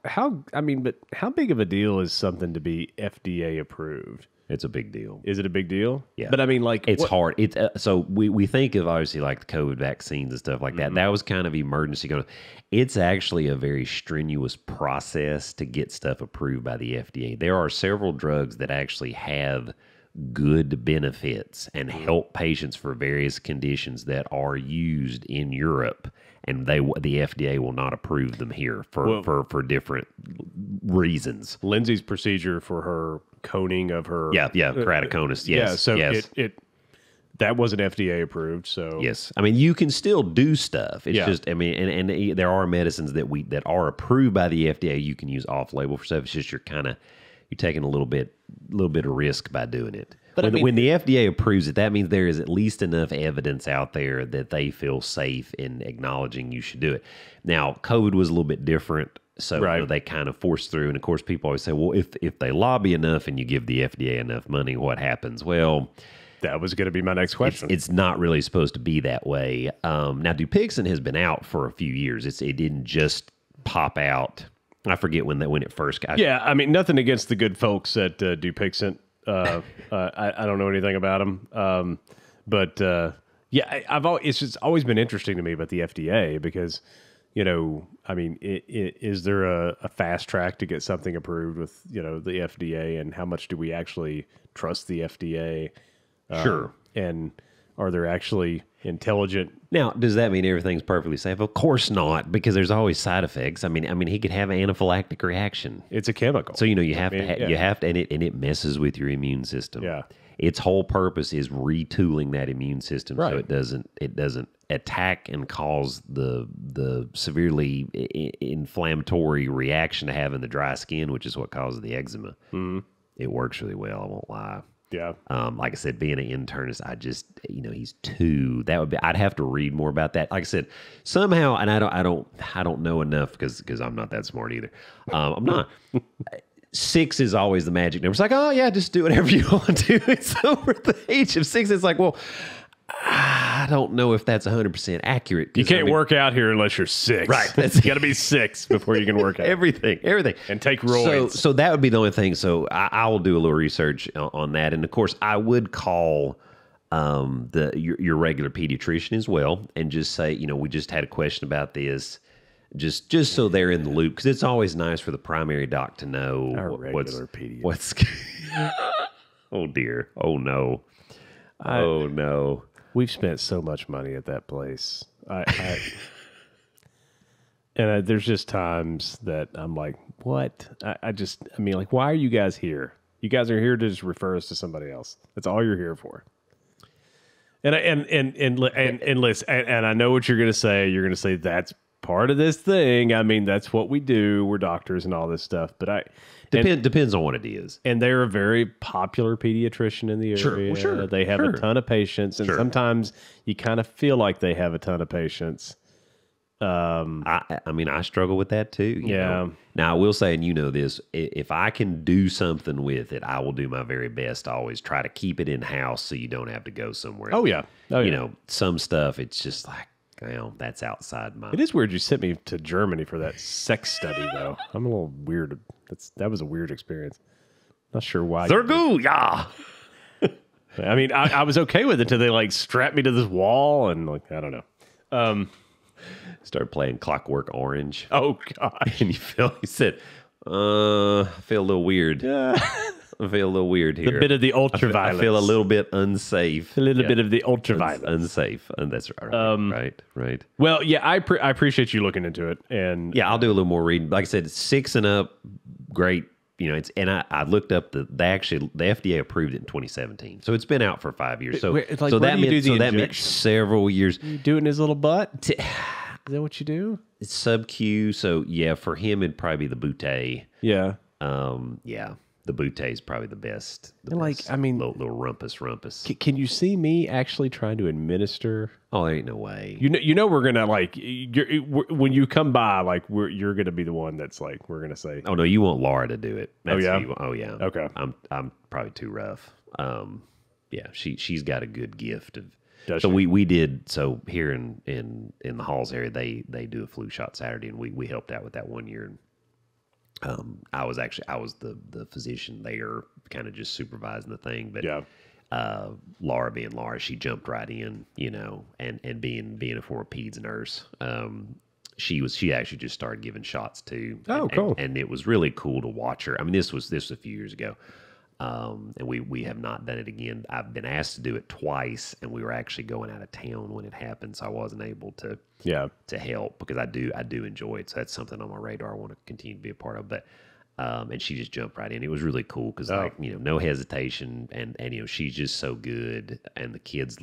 big of a deal is something to be FDA approved? It's a big deal. Is it a big deal? Yeah. But I mean, like, it's hard. It's so we think of obviously like the COVID vaccines and stuff like that. Mm-hmm. That was kind of emergency going. It's actually a very strenuous process to get stuff approved by the FDA. There are several drugs that actually have good benefits and help patients for various conditions that are used in Europe, and the FDA will not approve them here for different reasons. Lindsay's procedure for her coning of her keratoconus, yes. Yeah, so yes. it that wasn't FDA approved, so yes. I mean, you can still do stuff. It's just, I mean, and there are medicines that are approved by the FDA you can use off label for stuff. It's just you're taking a little bit of risk by doing it. But when the FDA approves it, that means there is at least enough evidence out there that they feel safe in acknowledging you should do it. Now, COVID was a little bit different, so they kind of forced through. And of course, people always say, well, if they lobby enough and you give the FDA enough money, what happens? Well, that was going to be my next question. It's not really supposed to be that way. Now, Dupixent has been out for a few years. It didn't just pop out. I forget when it first got. Yeah, I mean, nothing against the good folks at Dupixent. I don't know anything about them, but it's just always been interesting to me about the FDA because, I mean, is there a fast track to get something approved with the FDA, and how much do we actually trust the FDA? Sure, and are there actually intelligent? Now, does that mean everything's perfectly safe? Of course not, because there's always side effects. I mean, he could have an anaphylactic reaction. It's a chemical, so you have to, and it messes with your immune system. Yeah, its whole purpose is retooling that immune system so it doesn't attack and cause the severely inflammatory reaction to having the dry skin, which is what causes the eczema. Mm-hmm. It works really well. I won't lie. Yeah. Like I said, being an internist, I just, he's 2. That would be, I'd have to read more about that. Like I said, somehow, and I don't know enough because I'm not that smart either. I'm not. 6 is always the magic number. It's like, oh yeah, just do whatever you want to. It's over the age of 6. It's like, well, I don't know if that's 100% accurate. You can't work out here unless you're 6. Right. It's got to be 6 before you can work out. Everything. And take roids. So that would be the only thing. So I will do a little research on that. And of course, I would call your regular pediatrician as well and just say, we just had a question about this. just so they're in the loop, because it's always nice for the primary doc to know Our what's regular pediatrician. what's. Oh dear! Oh no! Oh no! We've spent so much money at that place. And there's just times that I'm like, what? I mean, like, why are you guys here? You guys are here to just refer us to somebody else. That's all you're here for. And listen, and I know what you're going to say. You're going to say that's part of this thing. I mean, that's what we do. We're doctors and all this stuff. But Depends on what it is. And they're a very popular pediatrician in the area. Sure. They have a ton of patients, and sometimes you kind of feel like they have a ton of patients. I mean, I struggle with that too. You know? Now, I will say, and you know this, if I can do something with it, I will do my very best to always try to keep it in-house so you don't have to go somewhere. Oh, yeah. You know, some stuff, it's just like, well, that's outside my... It is weird you sent me to Germany for that sex study, though. I'm a little weird. That was a weird experience. Not sure why. Siragusa! I mean, I was okay with it until they, like, strapped me to this wall and, like, I don't know. Started playing Clockwork Orange. Oh, gosh. And he said, I feel a little weird. I feel a little weird here. The bit of the ultraviolet. I feel a little bit unsafe. A little bit of the ultraviolet. Unsafe. And that's right. Right. Well, yeah, I appreciate you looking into it. And yeah, I'll do a little more reading. Like I said, 6 and up, great. You know, I looked up the FDA approved it in 2017, so it's been out for 5 years. So that meant several years. You do it in his little butt. Is that what you do? It's sub-Q. So yeah, for him it'd probably be the Butte. Yeah. Yeah. The Butte is probably the best. I mean, little rumpus. Can you see me actually trying to administer? Oh, there ain't no way. You know we're gonna like when you come by, like you're gonna be the one that's like we're gonna say. Oh no, you want Laura to do it? Oh yeah. Oh yeah. Okay. I'm probably too rough. Yeah, she's got a good gift of. Does so she? we did so here in the Halls area. They do a flu shot Saturday, and we helped out with that one year. I was the physician there, kind of just supervising the thing. But yeah. Laura being Laura, she jumped right in, you know, and being a former peds nurse, she actually just started giving shots too. Oh, cool! And it was really cool to watch her. I mean, this was a few years ago, and we have not done it again. I've been asked to do it twice, and we were actually going out of town when it happened, so I wasn't able to help because I do enjoy it. So that's something on my radar I want to continue to be a part of. But and she just jumped right in. It was really cool because like, you know, no hesitation, and you know, she's just so good, and the kids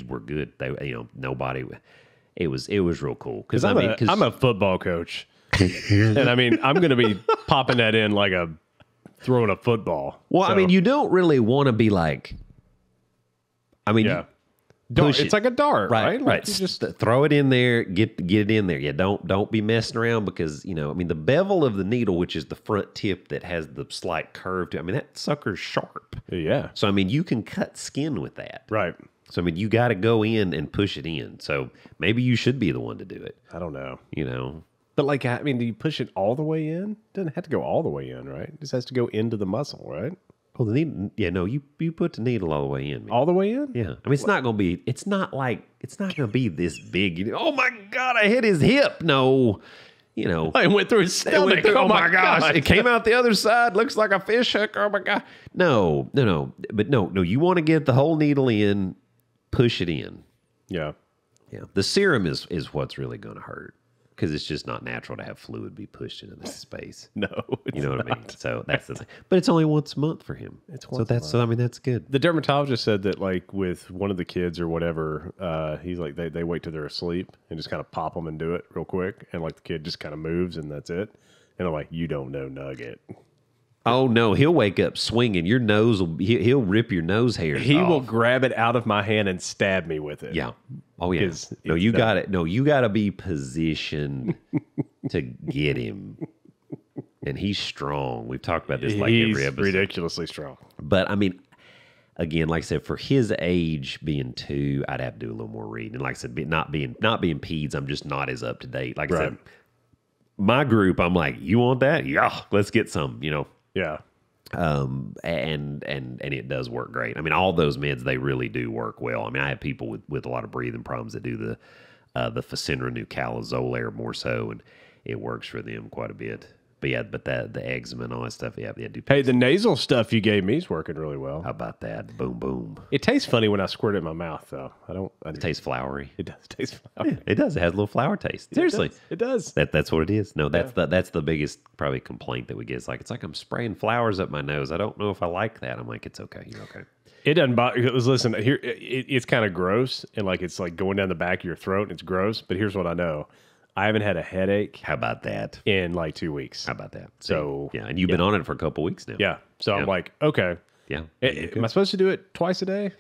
were good. They, you know, nobody. It was real cool because I'm a football coach, and I mean I'm going to be popping that in like a throwing a football. Well, I mean, you don't really want to be like. I mean, yeah. It's like a dart, right? Right. You just throw it in there, get it in there. Yeah, don't be messing around because, you know, I mean, the bevel of the needle, which is the front tip that has the slight curve to it, I mean, that sucker's sharp. Yeah. So, I mean, you can cut skin with that. Right. So, I mean, you got to go in and push it in. So, maybe you should be the one to do it. I don't know. You know? But, like, I mean, do you push it all the way in? It doesn't have to go all the way in, right? It just has to go into the muscle, right? Oh, the needle. Yeah, no, you put the needle all the way in. Man. All the way in? Yeah. I mean, it's not going to be this big. You know, oh, my God, I hit his hip. No. You know. I went through his stomach. Oh, my gosh. It came out the other side. Looks like a fish hook. Oh, my God. No. But no, you want to get the whole needle in, push it in. Yeah. Yeah. The serum is what's really going to hurt. Because it's just not natural to have fluid be pushed into this space. No, you know what I mean. So that's the thing. But it's only once a month for him. It's once a month. So I mean that's good. The dermatologist said that like with one of the kids or whatever, he's like they wait till they're asleep and just kind of pop them and do it real quick, and like the kid just kind of moves and that's it. And I'm like, you don't know Nugget. Oh no, he'll wake up swinging. Your nose he'll rip your nose hairs. He will grab it out of my hand and stab me with it. Yeah. Oh yeah. No, you got it. No, you got to be positioned to get him. And he's strong. We've talked about this like every episode. Ridiculously strong. But I mean, again, like I said, for his age being 2, I'd have to do a little more reading. And like I said, not being peds, I'm just not as up to date. Like I said, my group, I'm like, you want that? Yeah, let's get some. You know. Yeah. And it does work great. I mean, all those meds, they really do work well. I mean, I have people with a lot of breathing problems that do the Fasenra nucalazole more so, and it works for them quite a bit. But yeah, but the eczema and all that stuff, yeah, do. Hey, the nasal stuff you gave me is working really well. How about that? Boom, boom. It tastes funny when I squirt it in my mouth, though. It tastes flowery. It does taste flowery. Yeah, it does. It has a little flower taste. Seriously, it does. That's what it is. No, that's the biggest probably complaint that we get. It's like I'm spraying flowers up my nose. I don't know if I like that. I'm like, it's okay. You're okay. It doesn't bother. Listen, here it's kind of gross, and like it's like going down the back of your throat, and it's gross. But here's what I know: I haven't had a headache. How about that? In like 2 weeks. How about that? So yeah, and you've been on it for a couple weeks now. Yeah. So I'm like, okay. Yeah. Am I supposed to do it twice a day?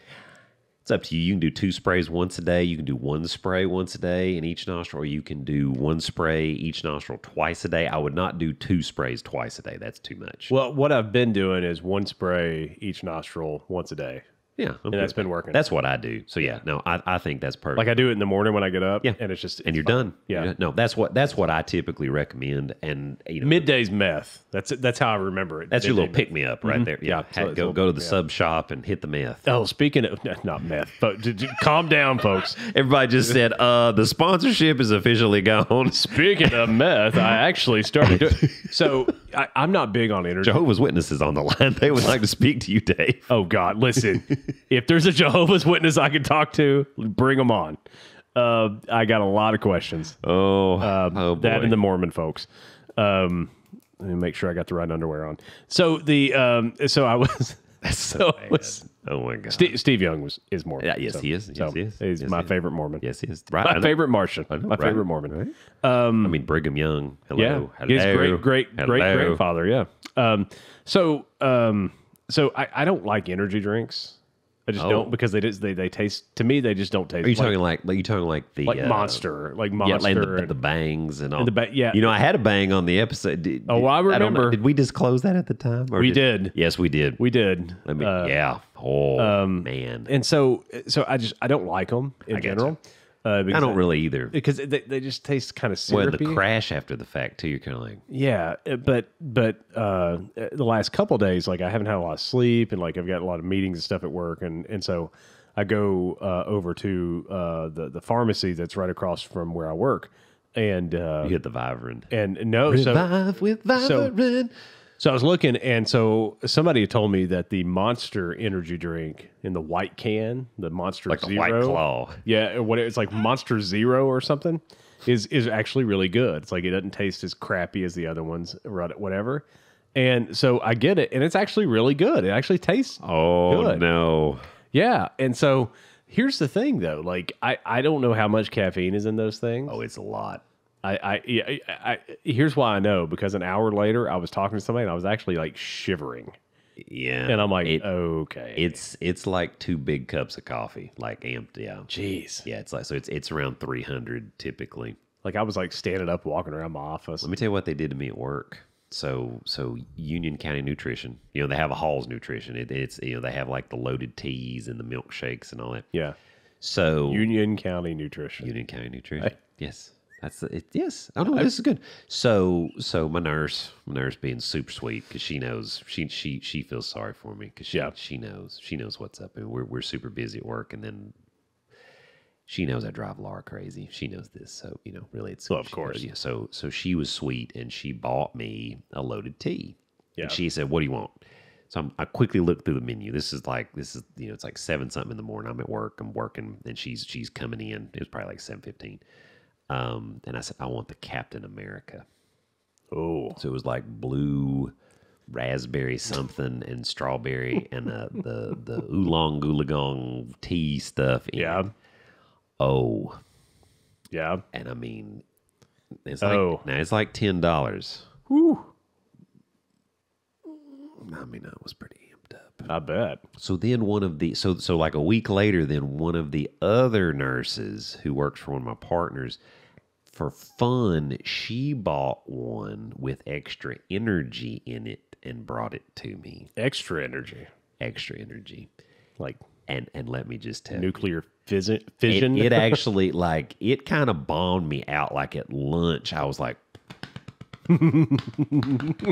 It's up to you. You can do 2 sprays once a day. You can do 1 spray once a day in each nostril, or you can do 1 spray each nostril twice a day. I would not do 2 sprays twice a day. That's too much. Well, what I've been doing is 1 spray each nostril once a day. Yeah, and that's been working. That's what I do. So yeah, no, I think that's perfect. Like I do it in the morning when I get up. Yeah, and it's you're fun. Done. Yeah, no, that's what I typically recommend. And midday's meth. That's how I remember it. That's your little pick me up right there. Yeah, go to the sub shop and hit the meth. Oh, speaking of not meth, but calm down, folks. Everybody just said the sponsorship is officially gone. Speaking of meth, I actually started doing. So I'm not big on energy. Jehovah's Witnesses on the line. They would like to speak to you, Dave. Oh God, listen. If there's a Jehovah's Witness I can talk to, bring them on. I got a lot of questions. Oh boy. That and the Mormon folks. Let me make sure I got the right underwear on. So I was. That's so bad. Oh my God. Steve Young is Mormon. Yeah, yes, he is. Yes, he is. He's my favorite Mormon. Yes, he is. Right. My favorite Martian. My favorite Mormon. Right. I mean, Brigham Young. Hello. Yeah. Hello. His great grandfather. Yeah. So I don't like energy drinks. I just don't, because they taste, to me, they just don't taste. Are you talking like the Monster, yeah, and the bangs and all? Yeah, you know, I had a bang on the episode. I remember. Did we disclose that at the time? Or we did. Yes, we did. We did. Yeah. Oh man. And so I don't like them in general. I don't really either, because they just taste kind of syrupy. Well, the crash after the fact too. You're kind of like, yeah, but the last couple of days, like I haven't had a lot of sleep, and like I've got a lot of meetings and stuff at work, and so I go over to the pharmacy that's right across from where I work, and you hit the Vivarin, and no, Revive with Vivarin. So I was looking, and so somebody told me that the Monster energy drink in the white can, the Monster like Zero, the White Claw, yeah, it's like Monster Zero or something, is actually really good. It's like it doesn't taste as crappy as the other ones, whatever. And so I get it, and it's actually really good. It actually tastes good. No, yeah. And so here's the thing, though. Like I don't know how much caffeine is in those things. Oh, it's a lot. Here's why I know, because an hour later I was talking to somebody and I was actually like shivering. Yeah, and I'm like, okay, it's like 2 big cups of coffee, like amped. Yeah, jeez. Yeah, it's like it's around 300 typically. Like I was like standing up, walking around my office. Let me tell you what they did to me at work. So Union County Nutrition, you know, they have a Hall's Nutrition. It's you know, they have like the loaded teas and the milkshakes and all that. Yeah. So Union County Nutrition. Hey. Yes. That's it. Yes. Oh no, this is good. So my nurse being super sweet, because she knows she feels sorry for me, because she knows what's up, and we're super busy at work, and then she knows I drive Laura crazy. She knows this, so you know, really, it's of course. Yeah. So she was sweet, and she bought me a loaded tea. Yeah. And she said, "What do you want?" So I quickly looked through the menu. This is you know, it's like 7-something in the morning. I'm at work. I'm working, and she's coming in. It was probably like 7:15. And I said, I want the Captain America. Oh. So it was like blue, raspberry something, and strawberry, and the oolong goolagong tea stuff. Yeah. Oh. Yeah. And I mean, it's like $10. Whew. I mean, I was pretty amped up. I bet. So then so like a week later, then one of the other nurses who works for one of my partners, for fun, she bought one with extra energy in it and brought it to me. Extra energy. Like, and let me just tell nuclear fission. It actually, like, it kind of bombed me out. Like at lunch, I was like, I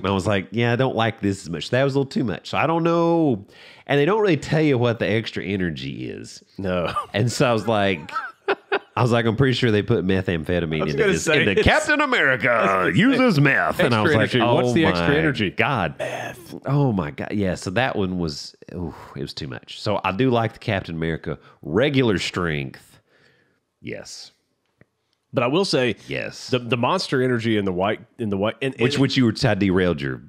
was like, yeah, I don't like this as much. That was a little too much. So I don't know. And they don't really tell you what the extra energy is. No. And so I was like, I was like, I'm pretty sure they put methamphetamine into gonna this. say, Into Captain America uses meth. And I was like, energy. oh, What's the extra my energy? God. Meth. Oh, my God. Yeah, so that one was, it was too much. So I do like the Captain America regular strength. Yes. But I will say, Yes. the Monster Energy in the white, and Which you were, I derailed you.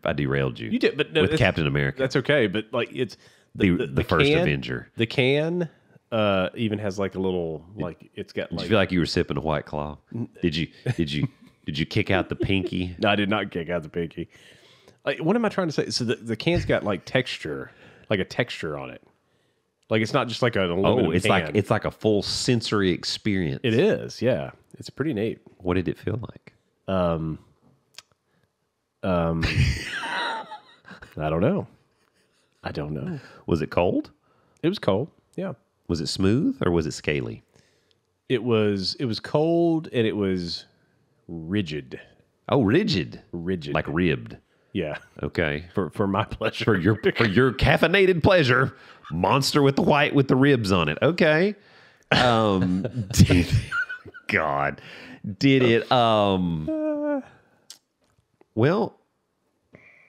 you did, but no, with Captain America. That's okay. But like it's The first can, Avenger. The can even has like a little like it's got. Did Like, you feel like you were sipping a White Claw? Did you kick out the pinky? No, I did not kick out the pinky. Like, what am I trying to say? So the can's got like texture, like a texture on it. Like it's not just like an aluminum Oh, it's can. like a full sensory experience. It is, yeah. It's pretty neat. What did it feel like? I don't know. Was it cold? It was cold. Yeah. Was it smooth or was it scaly? It was cold and it was rigid. Oh, rigid. Rigid. Like ribbed. Yeah. Okay. For my pleasure. For your caffeinated pleasure, monster with the ribs on it. Okay. Did it well,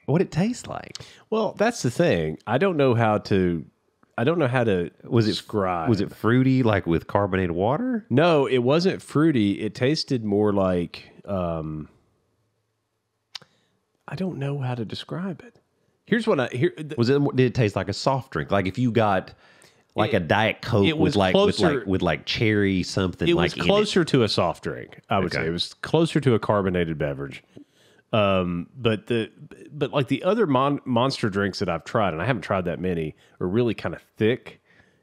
what'd it taste like? Well, that's the thing. I don't know how to describe. Was it fruity like with carbonated water? No, it wasn't fruity. It tasted more like I don't know how to describe it. Here's what Did it taste like a soft drink? Like if you got like a Diet Coke with like cherry something. It like was closer to a soft drink. I would say it was closer to a carbonated beverage. But like the other monster drinks that I've tried, and I haven't tried that many, are really kind of thick,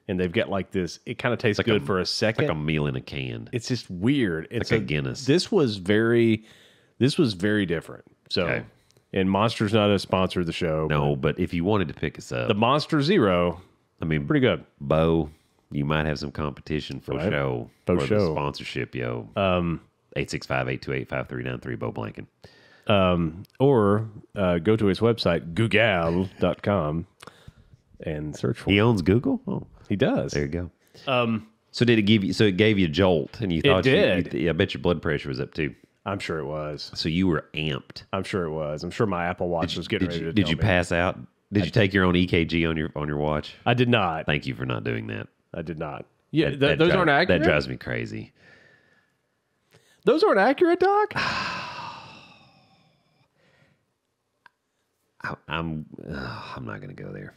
and they've got like this. It kind of tastes good for a second. It's like a meal in a can. It's just weird. It's like a Guinness. This was very different. So, and Monster's not a sponsor of the show. No, but if you wanted to pick us up, the Monster Zero, I mean, pretty good. Bo, you might have some competition for show. For the sponsorship, yo. 865-828-5393, Bo Blanken. Or go to his website, google.com, and search for He it. owns Google? Oh, He does. there you go. So did it give you? So it gave you a jolt, and you thought did. I bet your blood pressure was up too. I'm sure it was. So you were amped. I'm sure it was. I'm sure my Apple Watch was getting ready to Did tell you me. pass out? Did you take your own EKG on your watch? I did not. Thank you for not doing that. I did not. Yeah, That those aren't accurate? That drives me crazy. Those aren't accurate, Doc? I'm not going to go there.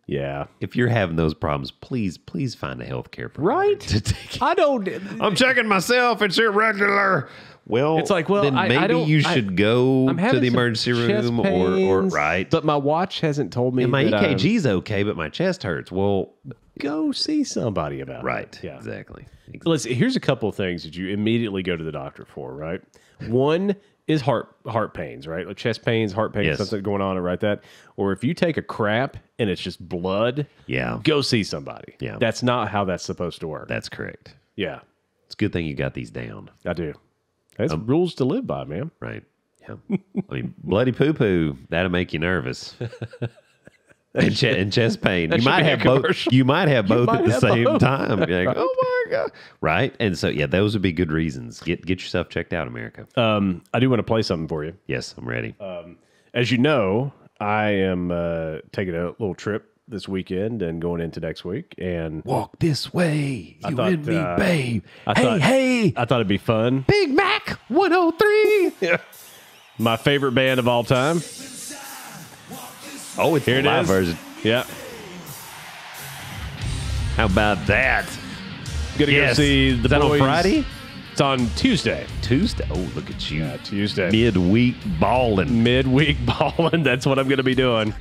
Yeah. If you're having those problems, please find a healthcare provider. Right? To take. I don't... I'm checking myself. It's irregular. Well, It's like, well, then maybe I don't, you should go I'm to having the some emergency chest room or pains, right. But my watch hasn't told me And my that EKG's okay, but my chest hurts. Well, go see somebody about right. it. Yeah. Exactly. Listen, here's a couple of things that you immediately go to the doctor for, right? One is heart pains, right? Like chest pains, heart pains, Yes. something going on, right? That. Or if you take a crap and it's just blood, Yeah. go see somebody. Yeah. That's not how that's supposed to work. That's correct. Yeah, It's a good thing you got these down. I do. That's rules to live by, man. Right. Yeah. I mean, bloody poo-poo, that'll make you nervous. and chest pain. That You should might be a have both. commercial. You might have both might at the have same both. time. You're like, oh my God. Right. And so, yeah, those would be good reasons. Get yourself checked out, America. I do want to play something for you. Yes, I'm ready. As you know, I am taking a little trip this weekend and going into next week. And Walk this way, you thought, and me, babe. I thought it'd be fun. Big Mac 103. Yeah. My favorite band of all time. Oh, it's Here the it live is. version. Yeah. How about that? Gonna go see the Is that boys. on Friday? It's on Tuesday. Tuesday. Oh, look at you. Yeah, Tuesday. Midweek balling. Midweek balling. That's what I'm going to be doing.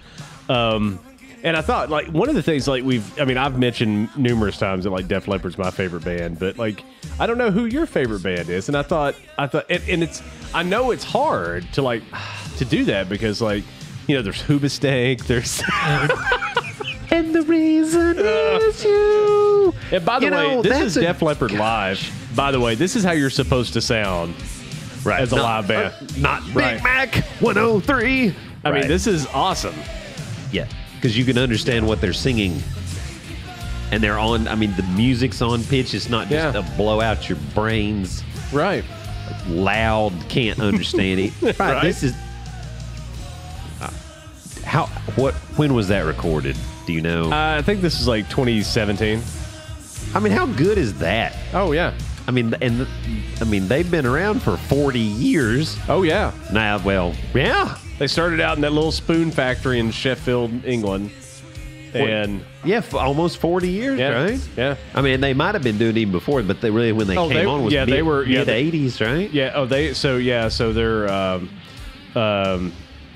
And I thought, like, one of the things, like, I've mentioned numerous times that, like, Def Leppard's my favorite band, but, like, I don't know who your favorite band is. And I thought, I know it's hard to, like, to do that because, like, you know, there's Hoobastank, there's. And the reason is you. And by the way, this is that's Def Leppard live. By the way, this is how you're supposed to sound as a live band. Not Right. Big Mac 103. I mean, this is awesome. Yeah, because you can understand what they're singing And they're on, I mean, the music's on pitch. It's not just a blow out your brains. Right. Loud, can't understand it. Right. This is... when was that recorded? Do you know? I think this is like 2017. I mean, how good is that? Oh, yeah. I mean, they've been around for 40 years. Oh, yeah. Now, well, yeah. They started out in that little spoon factory in Sheffield, England. And almost 40 years, right? Yeah. I mean, they might have been doing it even before, but they really, when they came on, was mid 80s, right? Yeah. So they're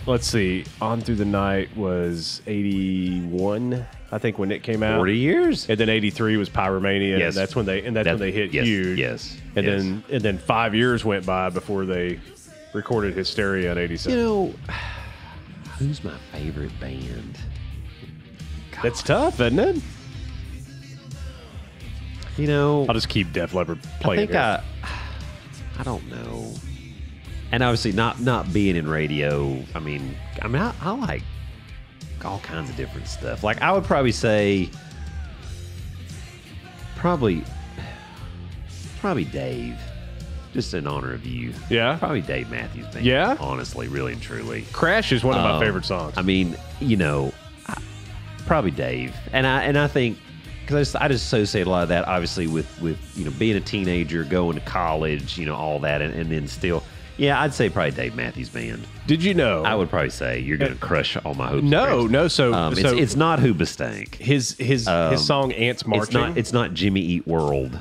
let's see, On Through the Night was 81, I think, when it came out. 40 years. And then 83 was Pyromania. Yes. And that's when they hit huge. Yes. And then 5 years went by before they recorded Hysteria in 87. You know, who's my favorite band? That's tough, isn't it? You know, I'll just keep Def Leppard playing. I don't know. And obviously, not being in radio, I mean, I like all kinds of different stuff. Like, I would probably say, probably Dave, just in honor of you. Yeah, probably Dave Matthews Band. Yeah, honestly, really and truly, Crash is one of my favorite songs. I mean, you know, probably Dave, and I think, because I just associate a lot of that, obviously, with you know, being a teenager, going to college, you know, all that, and then still. Yeah, I'd say probably Dave Matthews Band. Did you know? I would probably say you're going to crush all my hopes. No. So it's not Hoobastank. His song "Ants Marching." It's not Jimmy Eat World.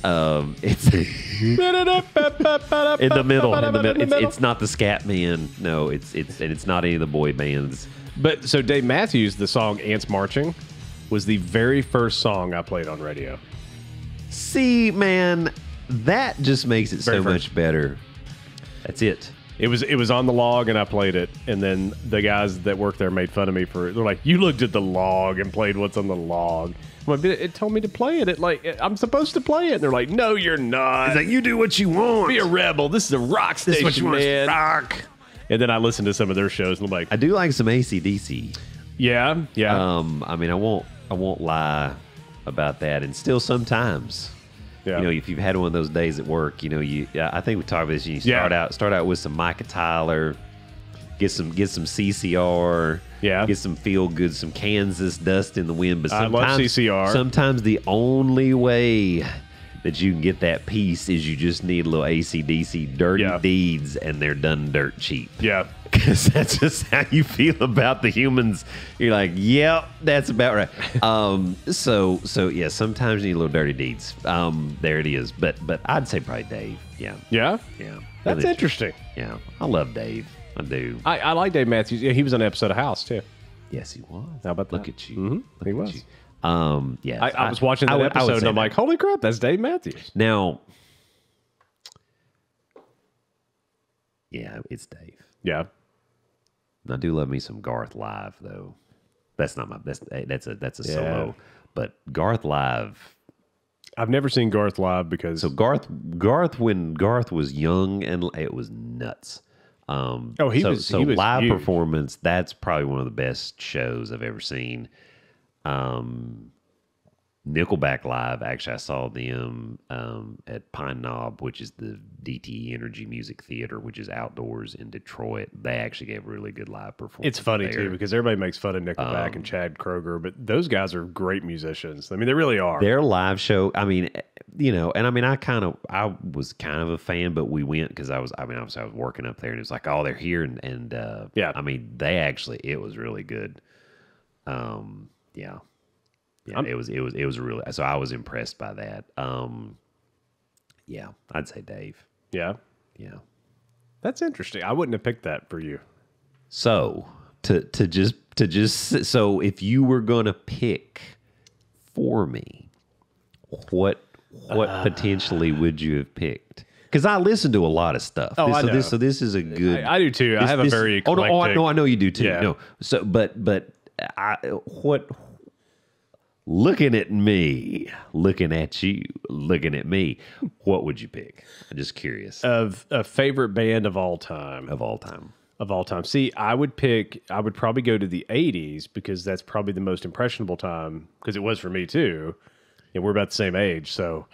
It's in the middle. It's not the Scat Man. No, it's not any of the boy bands. But so Dave Matthews, the song "Ants Marching" was the very first song I played on radio. See, man, that just makes it so much better. That's it. It was on the log, and I played it. And then the guys that worked there made fun of me for it. They're like, "You looked at the log and played what's on the log." I'm like, it told me to play it. I'm supposed to play it. And they're like, "No, you're not." It's like, you do what you want. Be a rebel. This is a rock station, this is what you man. Rock. And then I listened to some of their shows, and I'm like, I do like some AC/DC. Yeah. I mean, I won't lie about that. And still sometimes. Yeah. You know, if you've had one of those days at work, you know, I think we talked about this. You start out with some Micah Tyler, get some CCR, get some Feel Good, some Kansas, Dust in the Wind. But sometimes, I love CCR. Sometimes the only way that you can get that piece is you just need a little AC/DC, Dirty Deeds, and they're done dirt cheap. Yeah. Because that's just how you feel about the humans. You're like, yep, that's about right. So yeah, sometimes you need a little Dirty Deeds. There it is. But I'd say probably Dave. Yeah. Yeah? Yeah. That's really interesting. Yeah. I love Dave. I do. I like Dave Matthews. Yeah, he was on an episode of House, too. Yes, he was. How about that? Look at you. Mm-hmm. He was. Yeah. I was watching that episode, and I'm like, holy crap, that's Dave Matthews. Now, yeah, it's Dave. Yeah. I do love me some Garth Live, though. That's not my best. That's a solo. But Garth Live, I've never seen Garth live because Garth when Garth was young, and it was nuts. He was live huge. performance. That's probably one of the best shows I've ever seen. Nickelback live. Actually, I saw them at Pine Knob, which is the DTE Energy Music Theater, which is outdoors in Detroit. They actually gave a really good live performance. It's funny there. too because everybody makes fun of Nickelback and Chad Kroeger, but those guys are great musicians. I mean, they really are. Their live show. I mean, you know, and I mean, I was kind of a fan, but we went because I was working up there, and it was like, oh, they're here, and yeah. I mean, it was really good. Yeah. Yeah, it was really, so I was impressed by that. Yeah, I'd say Dave. Yeah. Yeah. That's interesting. I wouldn't have picked that for you. So to just so if you were gonna pick for me, what potentially would you have picked? Because I listen to a lot of stuff. I know. So this is a good. I do too. I have a very eclectic. I know you do too. Yeah. No, so but looking at me, looking at you, looking at me, what would you pick? I'm just curious. Of a favorite band of all time. Of all time. of all time. See, I would probably go to the 80s because that's probably the most impressionable time, because it was for me too. And we're about the same age, so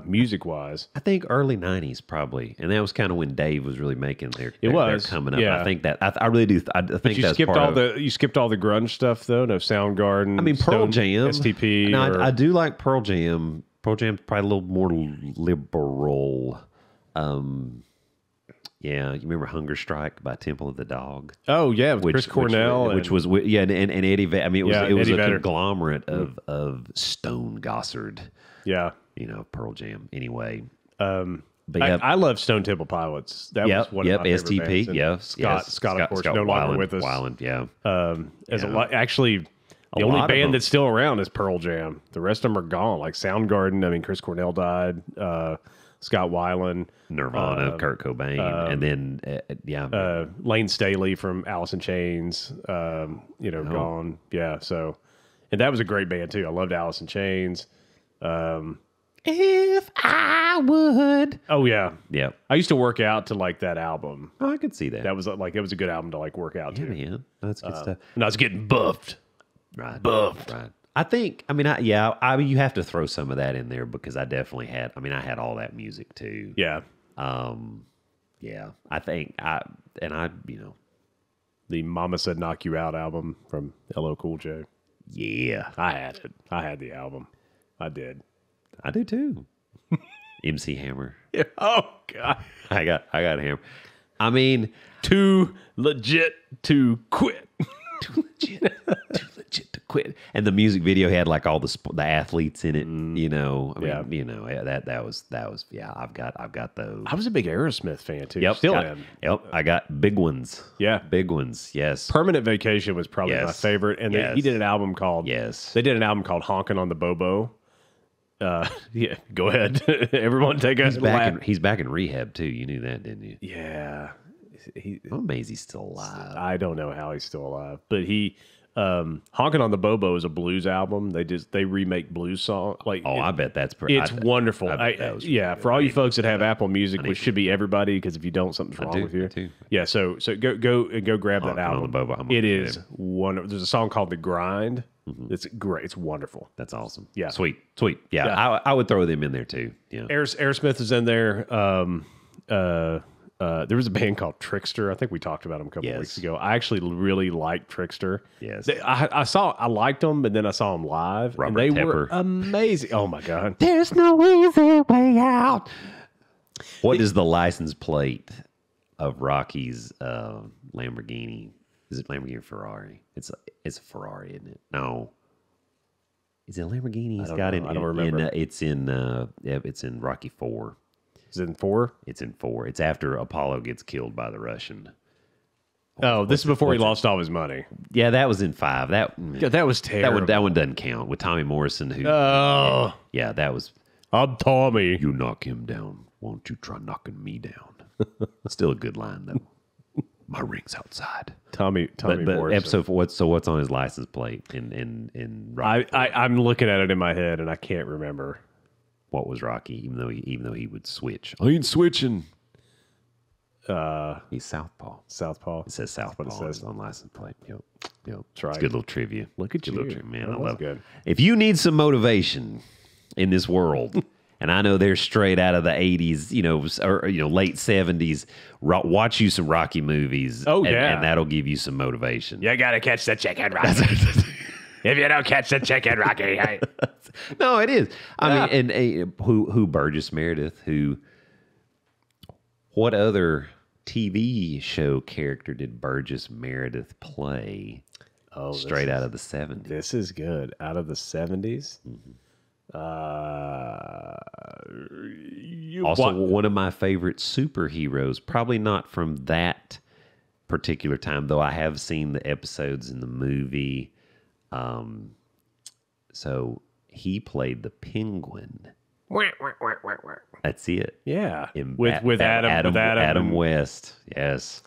music-wise. I think early 90s probably. And that was kind of when Dave was really making their coming up. Yeah. I think that, I really do, I think you that's skipped part you skipped all the grunge stuff, though? No Soundgarden? I mean, Pearl Jam. STP? No, I do like Pearl Jam. Pearl Jam's probably a little more liberal. Yeah, you remember Hunger Strike by Temple of the Dog? Oh yeah, with Chris Cornell, and Eddie. I mean, it was a Vedder. conglomerate of Stone Gossard. Yeah, Pearl Jam. Anyway, but I love Stone Temple Pilots. That was one of my favorite STP. bands. Yeah, Scott, of course, no longer with us. Weiland, yeah. Actually, the only band that's still around is Pearl Jam. The rest of them are gone. Like Soundgarden. I mean, Chris Cornell died. Scott Weiland, Nirvana, Kurt Cobain, and then Lane Staley from Alice in Chains, gone. Yeah, so, and that was a great band too. I loved Alice in Chains. If I would. Oh yeah, yeah. I used to work out to like that album. Oh, I could see that. That was like it was a good album to like work out to. Man, that's good stuff. And I was getting buffed. Right, buffed. Right. I mean, you have to throw some of that in there because I definitely had. I mean, I had all that music too. Yeah. Yeah. I think the Mama Said Knock You Out album from LL Cool J. Yeah, I had it. I had the album. I did. I do too. MC Hammer. Yeah. Oh God. I got Hammer. I mean, too legit to quit. Too legit to quit. And the music video had like all the athletes in it. That was. Yeah, I've got those. I was a big Aerosmith fan too. Yep, Still am. Yep, I got big ones. Yeah, big ones. Yes. Permanent Vacation was probably my favorite, and he did an album called. Yes. They did an album called Honkin' on the Bobo. Yeah, go ahead. Everyone take a laugh. He's back in rehab too. You knew that, didn't you? Yeah. I'm amazed he's still alive. I don't know how he's still alive, but Honkin' on the Bobo is a blues album. They remake blues songs. I bet that's it's wonderful. For all you folks that have Apple Music, which should be everybody, because if you don't, something's wrong with you. Yeah, so go grab that album. On the Bobo. It is wonderful. There's a song called The Grind. Mm-hmm. It's great. It's wonderful. That's awesome. Yeah, sweet. Yeah. I would throw them in there too. Yeah, Aerosmith is in there. There was a band called Trickster. I think we talked about them a couple of weeks ago. I actually really liked Trickster. Yes. I liked them, but then I saw them live. Robert and they Tepper. were amazing. Oh, my God. There's no easy way out. What is the license plate of Rocky's Lamborghini? Is it Lamborghini or Ferrari? It's a Ferrari, isn't it? No. Is it a Lamborghini? I don't remember. It's in Rocky 4. Is it in 4? It's in 4. It's after Apollo gets killed by the Russian. This is before he lost all his money. Yeah, that was in 5. That was terrible. That one doesn't count with Tommy Morrison. Yeah, that was. I'm Tommy. You knock him down. Won't you try knocking me down? Still a good line though. My ring's outside. Tommy Morrison. What's on his license plate in Rocky? I'm looking at it in my head and I can't remember. What was Rocky? Even though he would switch. I ain't switching. He's Southpaw. It says Southpaw. It says on license plate. Yep. That's right. It's good little trivia. Look at you, little trivia, man. I love good. If you need some motivation in this world, and I know they're straight out of the 80s, or late 70s. Watch you some Rocky movies. Oh yeah, and that'll give you some motivation. You gotta catch the chicken, Rocky. If you don't catch the chicken, Rocky, hey. No, it is. I mean, and who Burgess Meredith? What other TV show character did Burgess Meredith play? Oh, straight out of the 70s. This is good. Out of the 70s. Mm-hmm. One of my favorite superheroes. Probably not from that particular time, though. I have seen the episodes in the movie. So he played the Penguin. That's it. Yeah. With Adam West. Yes.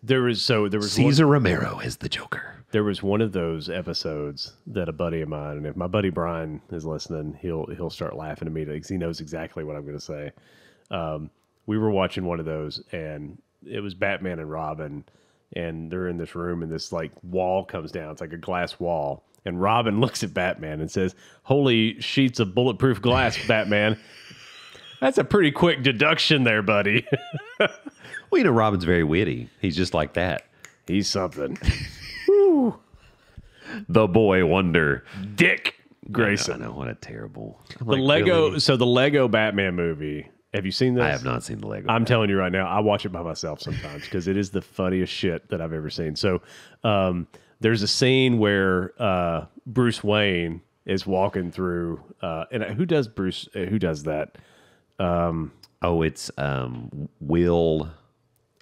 There was Cesar Romero as the Joker. There was one of those episodes that a buddy of mine, and if my buddy Brian is listening, he'll start laughing at me because he knows exactly what I'm going to say. We were watching one of those, and Batman and Robin, and they're in this room, and this like wall comes down. It's like a glass wall, and Robin looks at Batman and says, "Holy sheets of bulletproof glass, Batman." That's a pretty quick deduction there, buddy. Well, Robin's very witty. He's just like that. He's something. The boy wonder. Dick Grayson. I know, what a terrible. The Lego Batman movie. Have you seen this? I have not seen the Lego. I'm telling you right now, I watch it by myself sometimes because it is the funniest shit that I've ever seen. So there's a scene where Bruce Wayne is walking through, and who does that? It's Will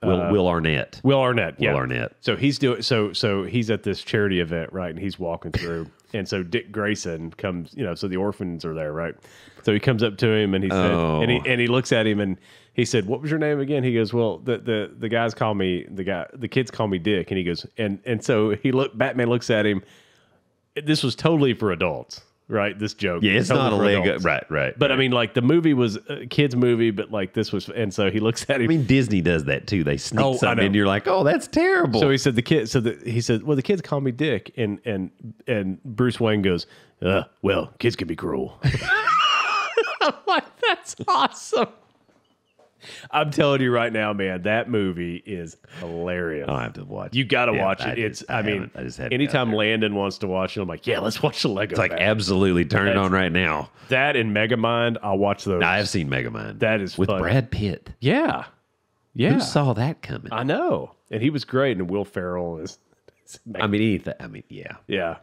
Arnett. Will Arnett, yeah. Will Arnett. So he's he's at this charity event, right? And he's walking through, and so Dick Grayson comes, so the orphans are there, right? So he comes up to him and he said, and he looks at him and he said, "What was your name again?" He goes, "Well, the guys call me the kids call me Dick." And he goes, and so Batman looks at him. This was totally for adults. Right, this joke. Yeah, it's not a Lego. Right. But I mean, like the movie was a kid's movie, but like this was, and so he looks at him. I mean, Disney does that too. They sneak something, and you're like, "Oh, that's terrible." So he said he said, "Well, the kids call me Dick," and Bruce Wayne goes, "Well, kids can be cruel." I'm like, that's awesome. I'm telling you right now, man, that movie is hilarious. I have to watch. You got to watch it. I just anytime Landon wants to watch it, I'm like, yeah, let's watch the Lego. It's like absolutely turn it on right now. That and Megamind, I'll watch those. I have seen Megamind. That is with fun. Brad Pitt. Yeah. Who saw that coming? I know, and he was great. And Will Ferrell is. Yeah. Yeah,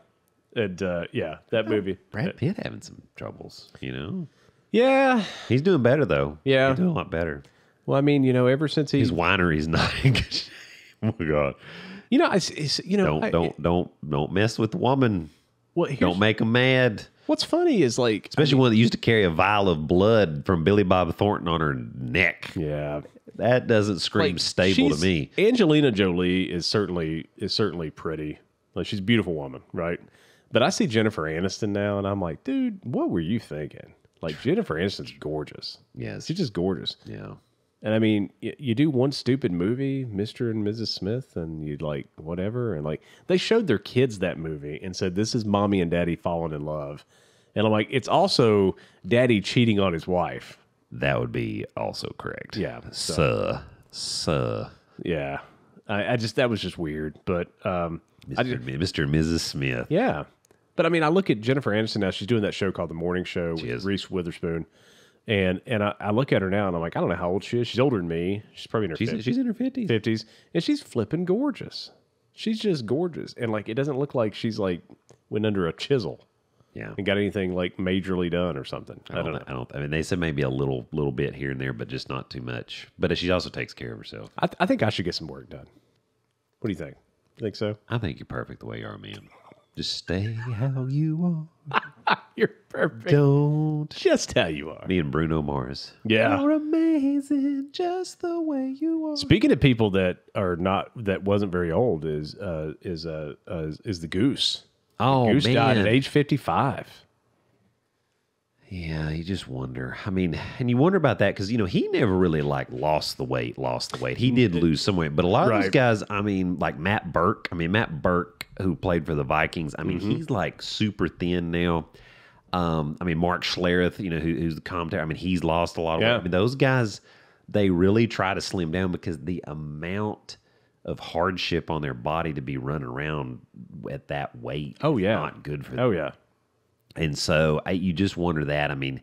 and that movie. Brad Pitt having some troubles, Yeah. He's doing better, though. Yeah. He's doing a lot better. Well, I mean, ever since his winery's not in good shape. Oh, my God. Don't mess with the woman. Well, don't make them mad. What's funny is like... Especially one that used to carry a vial of blood from Billy Bob Thornton on her neck. Yeah. That doesn't scream stable to me. Angelina Jolie is certainly pretty. Like, she's a beautiful woman, right? But I see Jennifer Aniston now, and I'm like, dude, what were you thinking? Like, Jennifer Aniston's gorgeous. Yes. She's just gorgeous. Yeah. And I mean, you do one stupid movie, Mr. and Mrs. Smith, and you like whatever. And like, they showed their kids that movie and said, this is mommy and daddy falling in love. And I'm like, it's also daddy cheating on his wife. That would be also correct. Yeah. So. Yeah. That was just weird. But, Mr. and Mrs. Smith. Yeah. But I mean, I look at Jennifer Aniston now. She's doing that show called The Morning Show with Reese Witherspoon. And I look at her now and I'm like, I don't know how old she is. She's older than me. She's probably in her 50s. She's in her 50s. 50s. And she's flipping gorgeous. She's just gorgeous. And like, it doesn't look like she's like went under a chisel. Yeah. And got anything like majorly done or something. I don't know. I mean, they said maybe a little bit here and there, but just not too much. But she also takes care of herself. I think I should get some work done. What do you think? You think so? I think you're perfect the way you are, man. Just stay how you are. You're perfect. Don't. Just how you are. Me and Bruno Mars. Yeah. You're amazing just the way you are. Speaking of people that are not, that wasn't very old is the Goose. Oh, the Goose man. died at age 55. Yeah, you just wonder. I mean, and you wonder about that because, he never really lost the weight. He did lose some weight. But a lot of those guys, I mean, like Matt Burke, who played for the Vikings, I mean, he's like super thin now. I mean, Mark Schlereth, who's the commentator, I mean, he's lost a lot of weight. I mean, those guys, they really try to slim down because the amount of hardship on their body to be running around at that weight is not good for them. Oh, yeah. And so you just wonder that. I mean,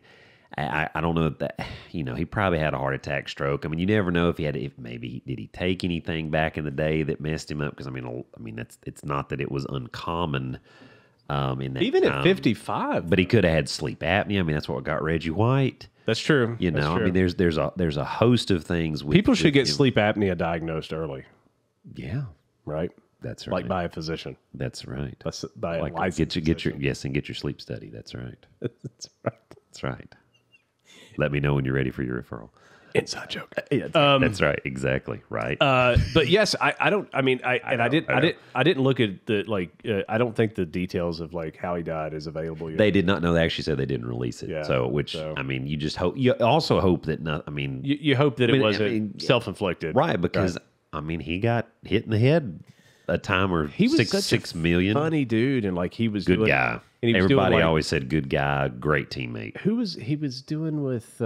I don't know if that, he probably had a heart attack, stroke. I mean, you never know if did he take anything back in the day that messed him up? Because I mean, it's not that it was uncommon in that even time. at 55. But he could have had sleep apnea. I mean, that's what got Reggie White. That's true. That's true. I mean, there's a host of things. People should get sleep apnea diagnosed early. Yeah. Right. That's right. Like by a physician. That's right. By a licensed physician. And get your sleep study. That's right. That's right. That's right. Let me know when you're ready for your referral. Inside joke. Yeah, that's right. Exactly. Right. But yes, I don't. I mean, I didn't look at the I don't think the details of like how he died is available yet. They did not know. They actually said they didn't release it. Yeah, I mean, you just hope. You also hope that not. I mean, you hope that it wasn't self-inflicted, right? Because I mean, he got hit in the head a time or He was such six a million. funny dude, and like he was Good doing, guy. And he was Everybody doing, like, always said good guy, great teammate. Who was he was doing with?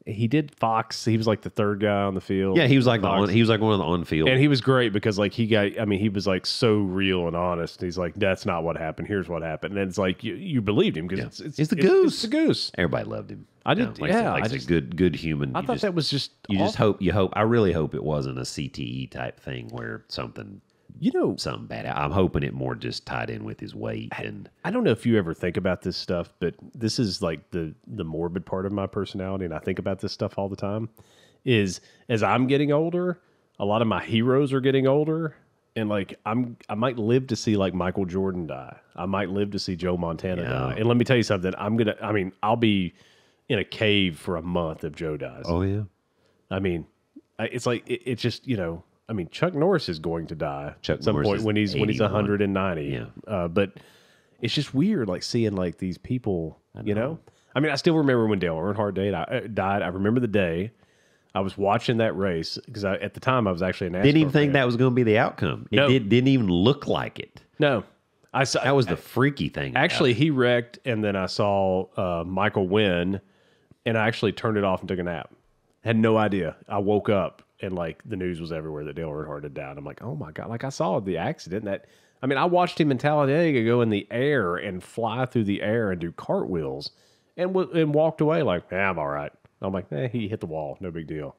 He did Fox. He was like the third guy on the field. Yeah, he was like Fox. he was like one of the on field. And he was great because like he was like so real and honest. He's like, that's not what happened. Here's what happened. And it's like you believed him because it's the goose. It's the goose. Everybody loved him. I did. I said, good human. I thought that was just. You just hope. I really hope it wasn't a CTE type thing where something bad. I'm hoping it more just tied in with his weight. And I don't know if you ever think about this stuff, but this is like the morbid part of my personality, and I think about this stuff all the time. Is as I'm getting older, a lot of my heroes are getting older, and like I might live to see like Michael Jordan die. I might live to see Joe Montana die. And let me tell you something. I'll be in a cave for a month if Joe dies. Oh yeah. I mean, it's like it's just I mean, Chuck Norris is going to die at some point when he's 190. Yeah. But it's just weird, like seeing like these people. I mean, I still remember when Dale Earnhardt died. I remember the day. I was watching that race because at the time I was actually a NASCAR Didn't even think fan. that was going to be the outcome. It didn't even look like it. No, I saw that was the freaky thing. Actually, he wrecked, and then I saw Michael win, and I actually turned it off and took a nap. Had no idea. I woke up. And like the news was everywhere that Dale Earnhardt had died. I'm like, oh my God. Like I saw the accident I watched him in Talladega go in the air and fly through the air and do cartwheels and walked away like, I'm all right. I'm like, he hit the wall. No big deal.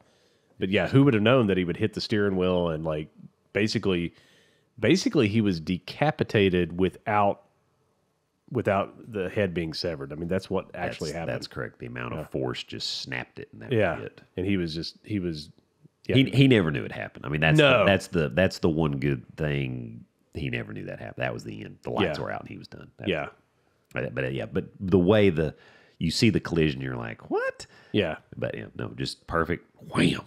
But yeah, who would have known that he would hit the steering wheel and like basically he was decapitated without the head being severed. I mean, that's what actually happened. That's correct. The amount of force just snapped it. And that was it. And he was. Yeah. He never knew it happened. I mean, that's the one good thing. He never knew that happened. That was the end. The lights were out and he was done. But the way you see the collision, you're like, what? Yeah. But just perfect. Wham.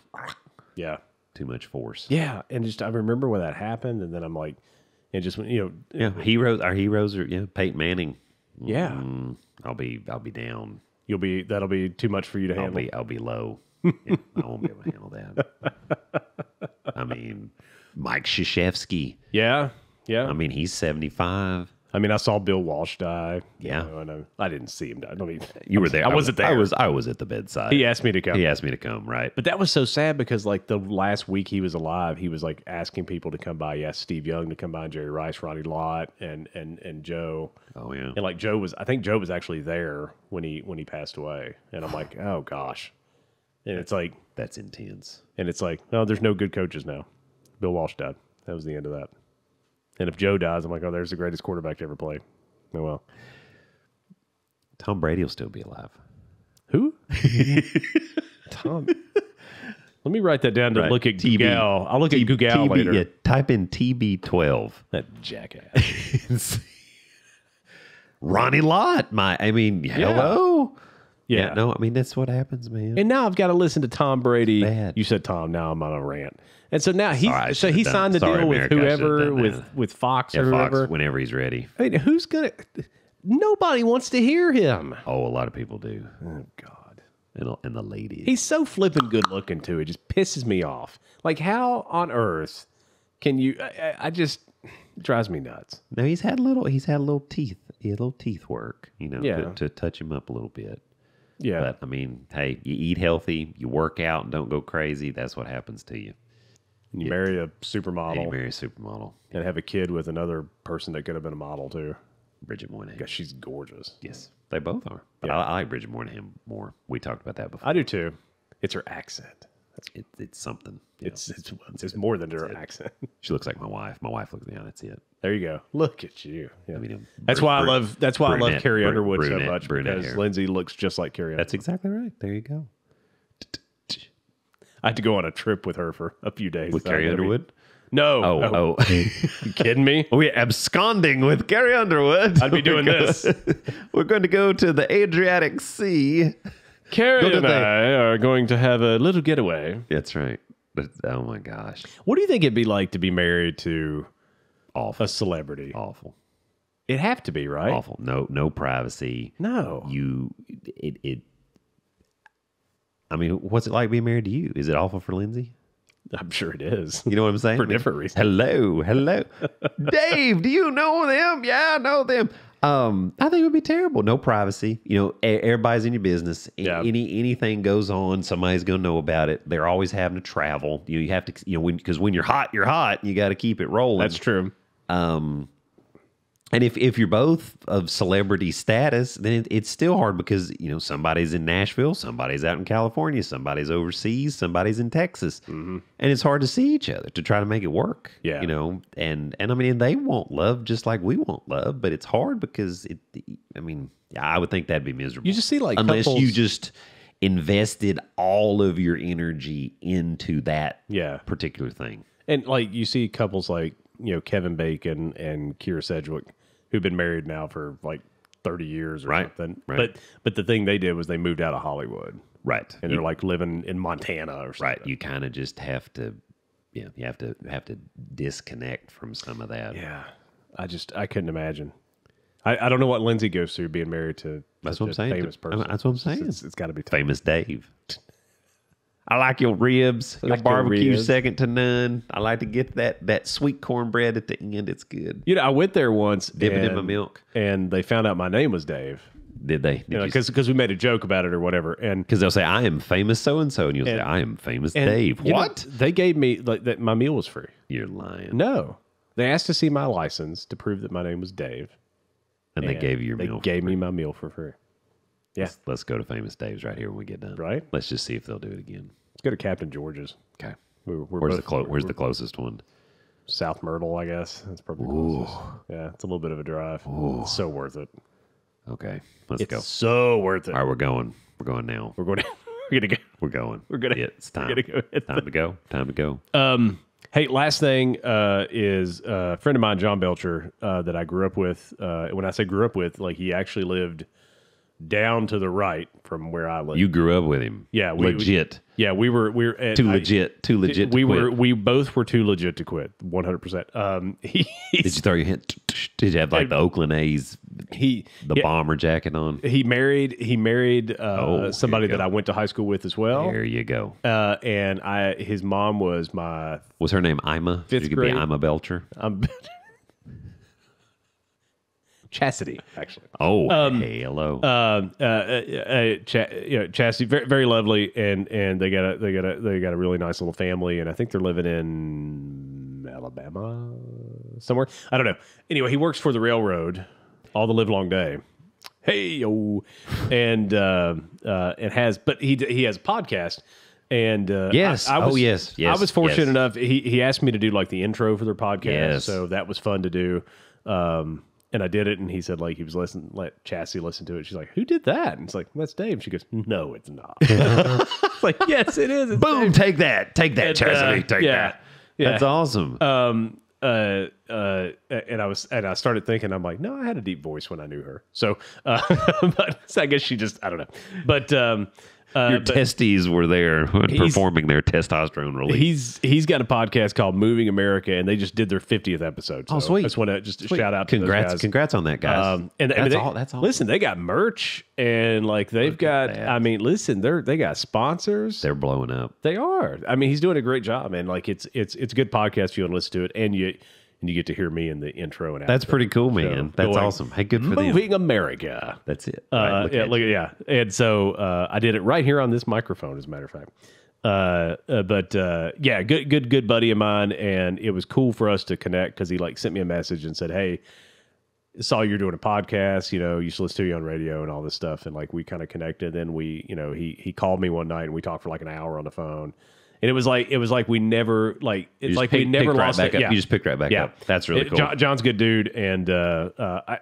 Yeah. Too much force. Yeah, and just I remember when that happened, and then I'm like, it just heroes. Our heroes are Peyton Manning. Yeah. I'll be down. That'll be too much for you to handle. I'll be low. Yeah, I won't be able to handle that. I mean, Mike Krzyzewski. Yeah. I mean, he's 75. I mean, I saw Bill Walsh die. Yeah. I didn't see him die. I mean, you were there. I wasn't there. I was at the bedside. He asked me to come. Right. But that was so sad because like the last week he was alive, he was like asking people to come by. He asked Steve Young to come by, and Jerry Rice, Ronnie Lott, and Joe. Oh yeah. And like I think Joe was actually there when he passed away. And I'm like, oh gosh. And it's like that's intense. And it's like, no, there's no good coaches now. Bill Walsh died. That was the end of that. And if Joe dies, I'm like, oh, there's the greatest quarterback to ever play. Oh well. Tom Brady will still be alive. Who? Tom. Let me write that down to look at Google. I'll look at Google later. Yeah, type in TB12. That jackass. Ronnie Lott. Hello. Yeah. No, I mean, that's what happens, man. And now I've got to listen to Tom Brady. Bad. You said Tom. Now I'm on a rant. And so now he signed the deal with whoever, with Fox or whoever. Fox, whenever he's ready. I mean, who's going to... Nobody wants to hear him. Oh, a lot of people do. Oh, God. And the ladies. He's so flippin' good looking, too. It just pisses me off. Like, how on earth can you... I just... It drives me nuts. No, he's had little teeth. He had little teeth work, to touch him up a little bit. Yeah. But, I mean, hey, you eat healthy, you work out and don't go crazy, that's what happens to you. And you marry a supermodel. And have a kid with another person that could have been a model, too. Bridget Moynihan. Because she's gorgeous. Yes, they both are. But I like Bridget Moynihan more. We talked about that before. I do, too. It's her accent. It's something. It's more than her accent. She looks like my wife. My wife looks down. That's it. There you go. Look at you. Yeah. I mean, that's why I love Carrie Underwood so much, because Lindsay looks just like Carrie Underwood. That's exactly right. There you go. I had to go on a trip with her for a few days. With Carrie Underwood? No. Oh. You kidding me? We're absconding with Carrie Underwood. I'd be doing this. We're going to go to the Adriatic Sea. Carrie and I are going to have a little getaway. That's right. But, oh my gosh. What do you think it'd be like to be married to a celebrity? Awful. It'd have to be, right? Awful. No privacy. No. I mean, what's it like being married to you? Is it awful for Lindsay? I'm sure it is. You know what I'm saying? For different reasons. Hello. Dave, do you know them? Yeah, I know them. I think it would be terrible. No privacy. You know, everybody's in your business. Yeah. Anything goes on, somebody's going to know about it. They're always having to travel. You have to, because when you're hot, you're hot. You got to keep it rolling. That's true. And if you're both of celebrity status, then it's still hard because, somebody's in Nashville, somebody's out in California, somebody's overseas, somebody's in Texas. And it's hard to see each other to try to make it work. Yeah. And I mean, they want love just like we want love, but it's hard because I would think that'd be miserable. You just see like unless couples... you just invested all of your energy into that particular thing. And like you see couples like, Kevin Bacon and Keira Sedgwick, who've been married now for like 30 years or something. Right. But the thing they did was they moved out of Hollywood. Right. And they're like living in Montana or something. Right. You kind of just have to, you have to disconnect from some of that. Yeah. I couldn't imagine. I don't know what Lindsay goes through being married to That's what I'm saying. famous person. That's what I'm saying. It's got to be tough. Famous Dave. I like your ribs. Your like your barbecue ribs. second to none. I like to get that sweet cornbread at the end. It's good. I went there once. Dip it in my milk. And they found out my name was Dave. Did they? Because we made a joke about it or whatever. And because they'll say, I am famous so-and-so. And you'll say, I am famous Dave. What? They gave me, that my meal was free. You're lying. No. They asked to see my license to prove that my name was Dave. And they gave you your meal. They gave me my meal for free. Yeah. Let's go to Famous Dave's right here when we get done. Right. Let's just see if they'll do it again. Let's go to Captain George's. Okay. Where's the closest one? South Myrtle, I guess. That's probably the closest. Yeah, it's a little bit of a drive. It's so worth it. Okay. Let's go. It's so worth it. All right, we're going. We're going now. We're going. We're gonna go. We're going. We're gonna. Yeah, it's time. We're gonna go. Time to go. Time to go. Hey, last thing is a friend of mine, John Belcher, that I grew up with. When I say grew up with, like he actually lived down to the right from where I live. You grew up with him. Yeah, legit. we were too legit to quit. We both were too legit to quit. 100%. Did you throw your hand? Did you have like the Oakland A's? Bomber jacket on. He married somebody that I went to high school with as well. There you go. And his mom was was her name Ima? Fifth Could grade. be Ima Belcher. Chastity, actually. Oh, hey, hello. Chastity, very, very lovely, and they got a really nice little family, and I think they're living in Alabama somewhere. I don't know. Anyway, he works for the railroad all the live long day. Hey yo, and has he has a podcast. And yes, I was, yes. I was fortunate enough. He asked me to do like the intro for their podcast, so that was fun to do. And I did it, and he said, like, he was let Chassie listen to it. She's like, who did that? And it's like, that's Dave. She goes, no, it's not. It's like, yes, it is. It's Boom, Dave. take that, Chassie, take that. Yeah. That's awesome. And I started thinking, I'm like, no, I had a deep voice when I knew her. So, but I guess she just, I don't know. But your testes were there performing their testosterone release. He's got a podcast called Moving America, and they just did their 50th episode. So oh, sweet! I just want to shout out to those guys. Congrats on that, guys. That's all. Listen, they got merch, and like they've got. I mean, listen, they got sponsors. They're blowing up. They are. I mean, he's doing a great job, man. Like it's a good podcast if you want to listen to it, and you get to hear me in the intro and outro. That's pretty cool, man. That's awesome. Hey, good for them. Moving America. That's it. Right, and so I did it right here on this microphone, as a matter of fact. Good buddy of mine, and it was cool for us to connect because he like sent me a message and said, "Hey, saw you're doing a podcast. Used to listen to you on radio and all this stuff." And like we kind of connected. Then he called me one night and we talked for like an hour on the phone. And it was like we never we never lost back it. up. Yeah. You just picked right back up. That's really cool. John's a good dude, and I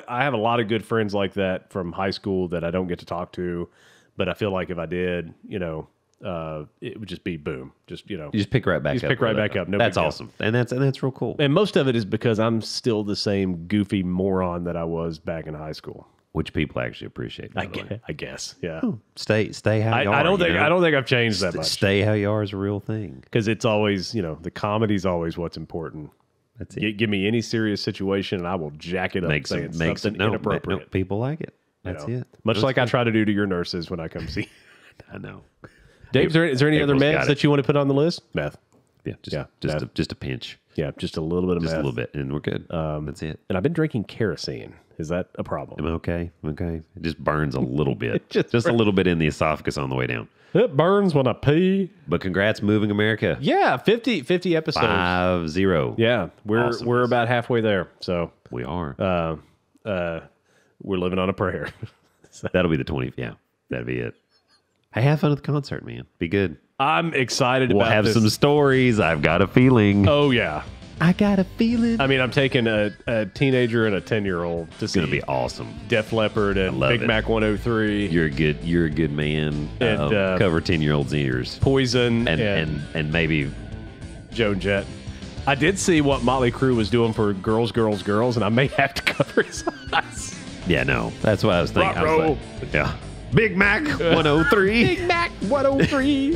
have a lot of good friends like that from high school that I don't get to talk to, but I feel like if I did, it would just be boom. You just pick right back up. Pick right back up. No, that's awesome, and that's real cool. And most of it is because I'm still the same goofy moron that I was back in high school. Which people actually appreciate. I guess, yeah. Stay how you are. I don't think I've changed that much. Stay how you are is a real thing. Because it's always, the comedy's always what's important. That's it. Give me any serious situation, and I will jack it up. Makes something inappropriate. No, people like it. That's it. Much like I try to do to your nurses when I come see. I know. Dave, is there any other April's got meds it. that you want to put on the list? Meth. Yeah, meth. just a pinch. Yeah, just a little bit of Just meth. a little bit, and we're good. That's it. And I've been drinking kerosene. Is that a problem? Am I okay? Okay. It just burns a little bit. just a little bit in the esophagus on the way down. It burns when I pee. But congrats, Moving America. Yeah, 50 episodes. 5-0. Yeah, we're Awesome. about halfway there. So We are. we're living on a prayer. That'll be the 20th. Yeah, that'll be it. Hey, have fun at the concert, man. Be good. I'm excited We'll about have this. some stories. I've got a feeling. Oh yeah. I got a feeling. I mean, I'm taking a teenager and a 10-year-old to It's see gonna be awesome. Def Leppard and love Big it. Mac 103. You're a good man. And, Cover 10-year-olds' ears. Poison And maybe Joan Jett. I did see what Motley Crue was doing for Girls, and I may have to cover his eyes. yeah, no. That's what I was thinking. I was Ruh-roh. like, yeah. Big Mac 103. Big Mac 103.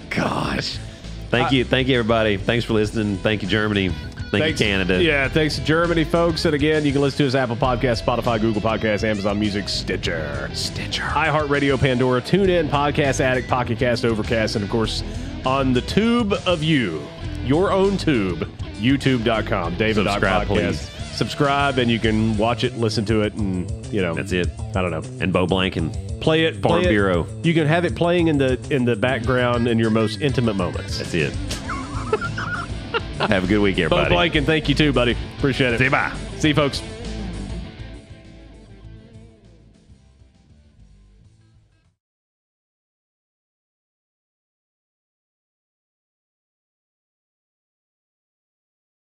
Gosh. Thank you, everybody. Thanks for listening. Thank you, Germany. Thanks, you, Canada. Yeah, thanks to Germany, folks. And again, you can listen to us Apple Podcasts, Spotify, Google Podcasts, Amazon Music, Stitcher, iHeartRadio, Pandora, TuneIn, Podcast Addict, Pocket Cast, Overcast, and of course, on the tube of you, your own tube, youtube.com, DaveDoc024 Subscribe, Podcast. please. Subscribe, and you can watch it, listen to it, and, That's it. I don't know. And Bo Blanken. Play it. Farm play it. Bureau. You can have it playing in the background in your most intimate moments. That's it. Have a good week, Bo everybody. Blanken, thank you too, buddy. Appreciate it. See you, bye. See you, folks.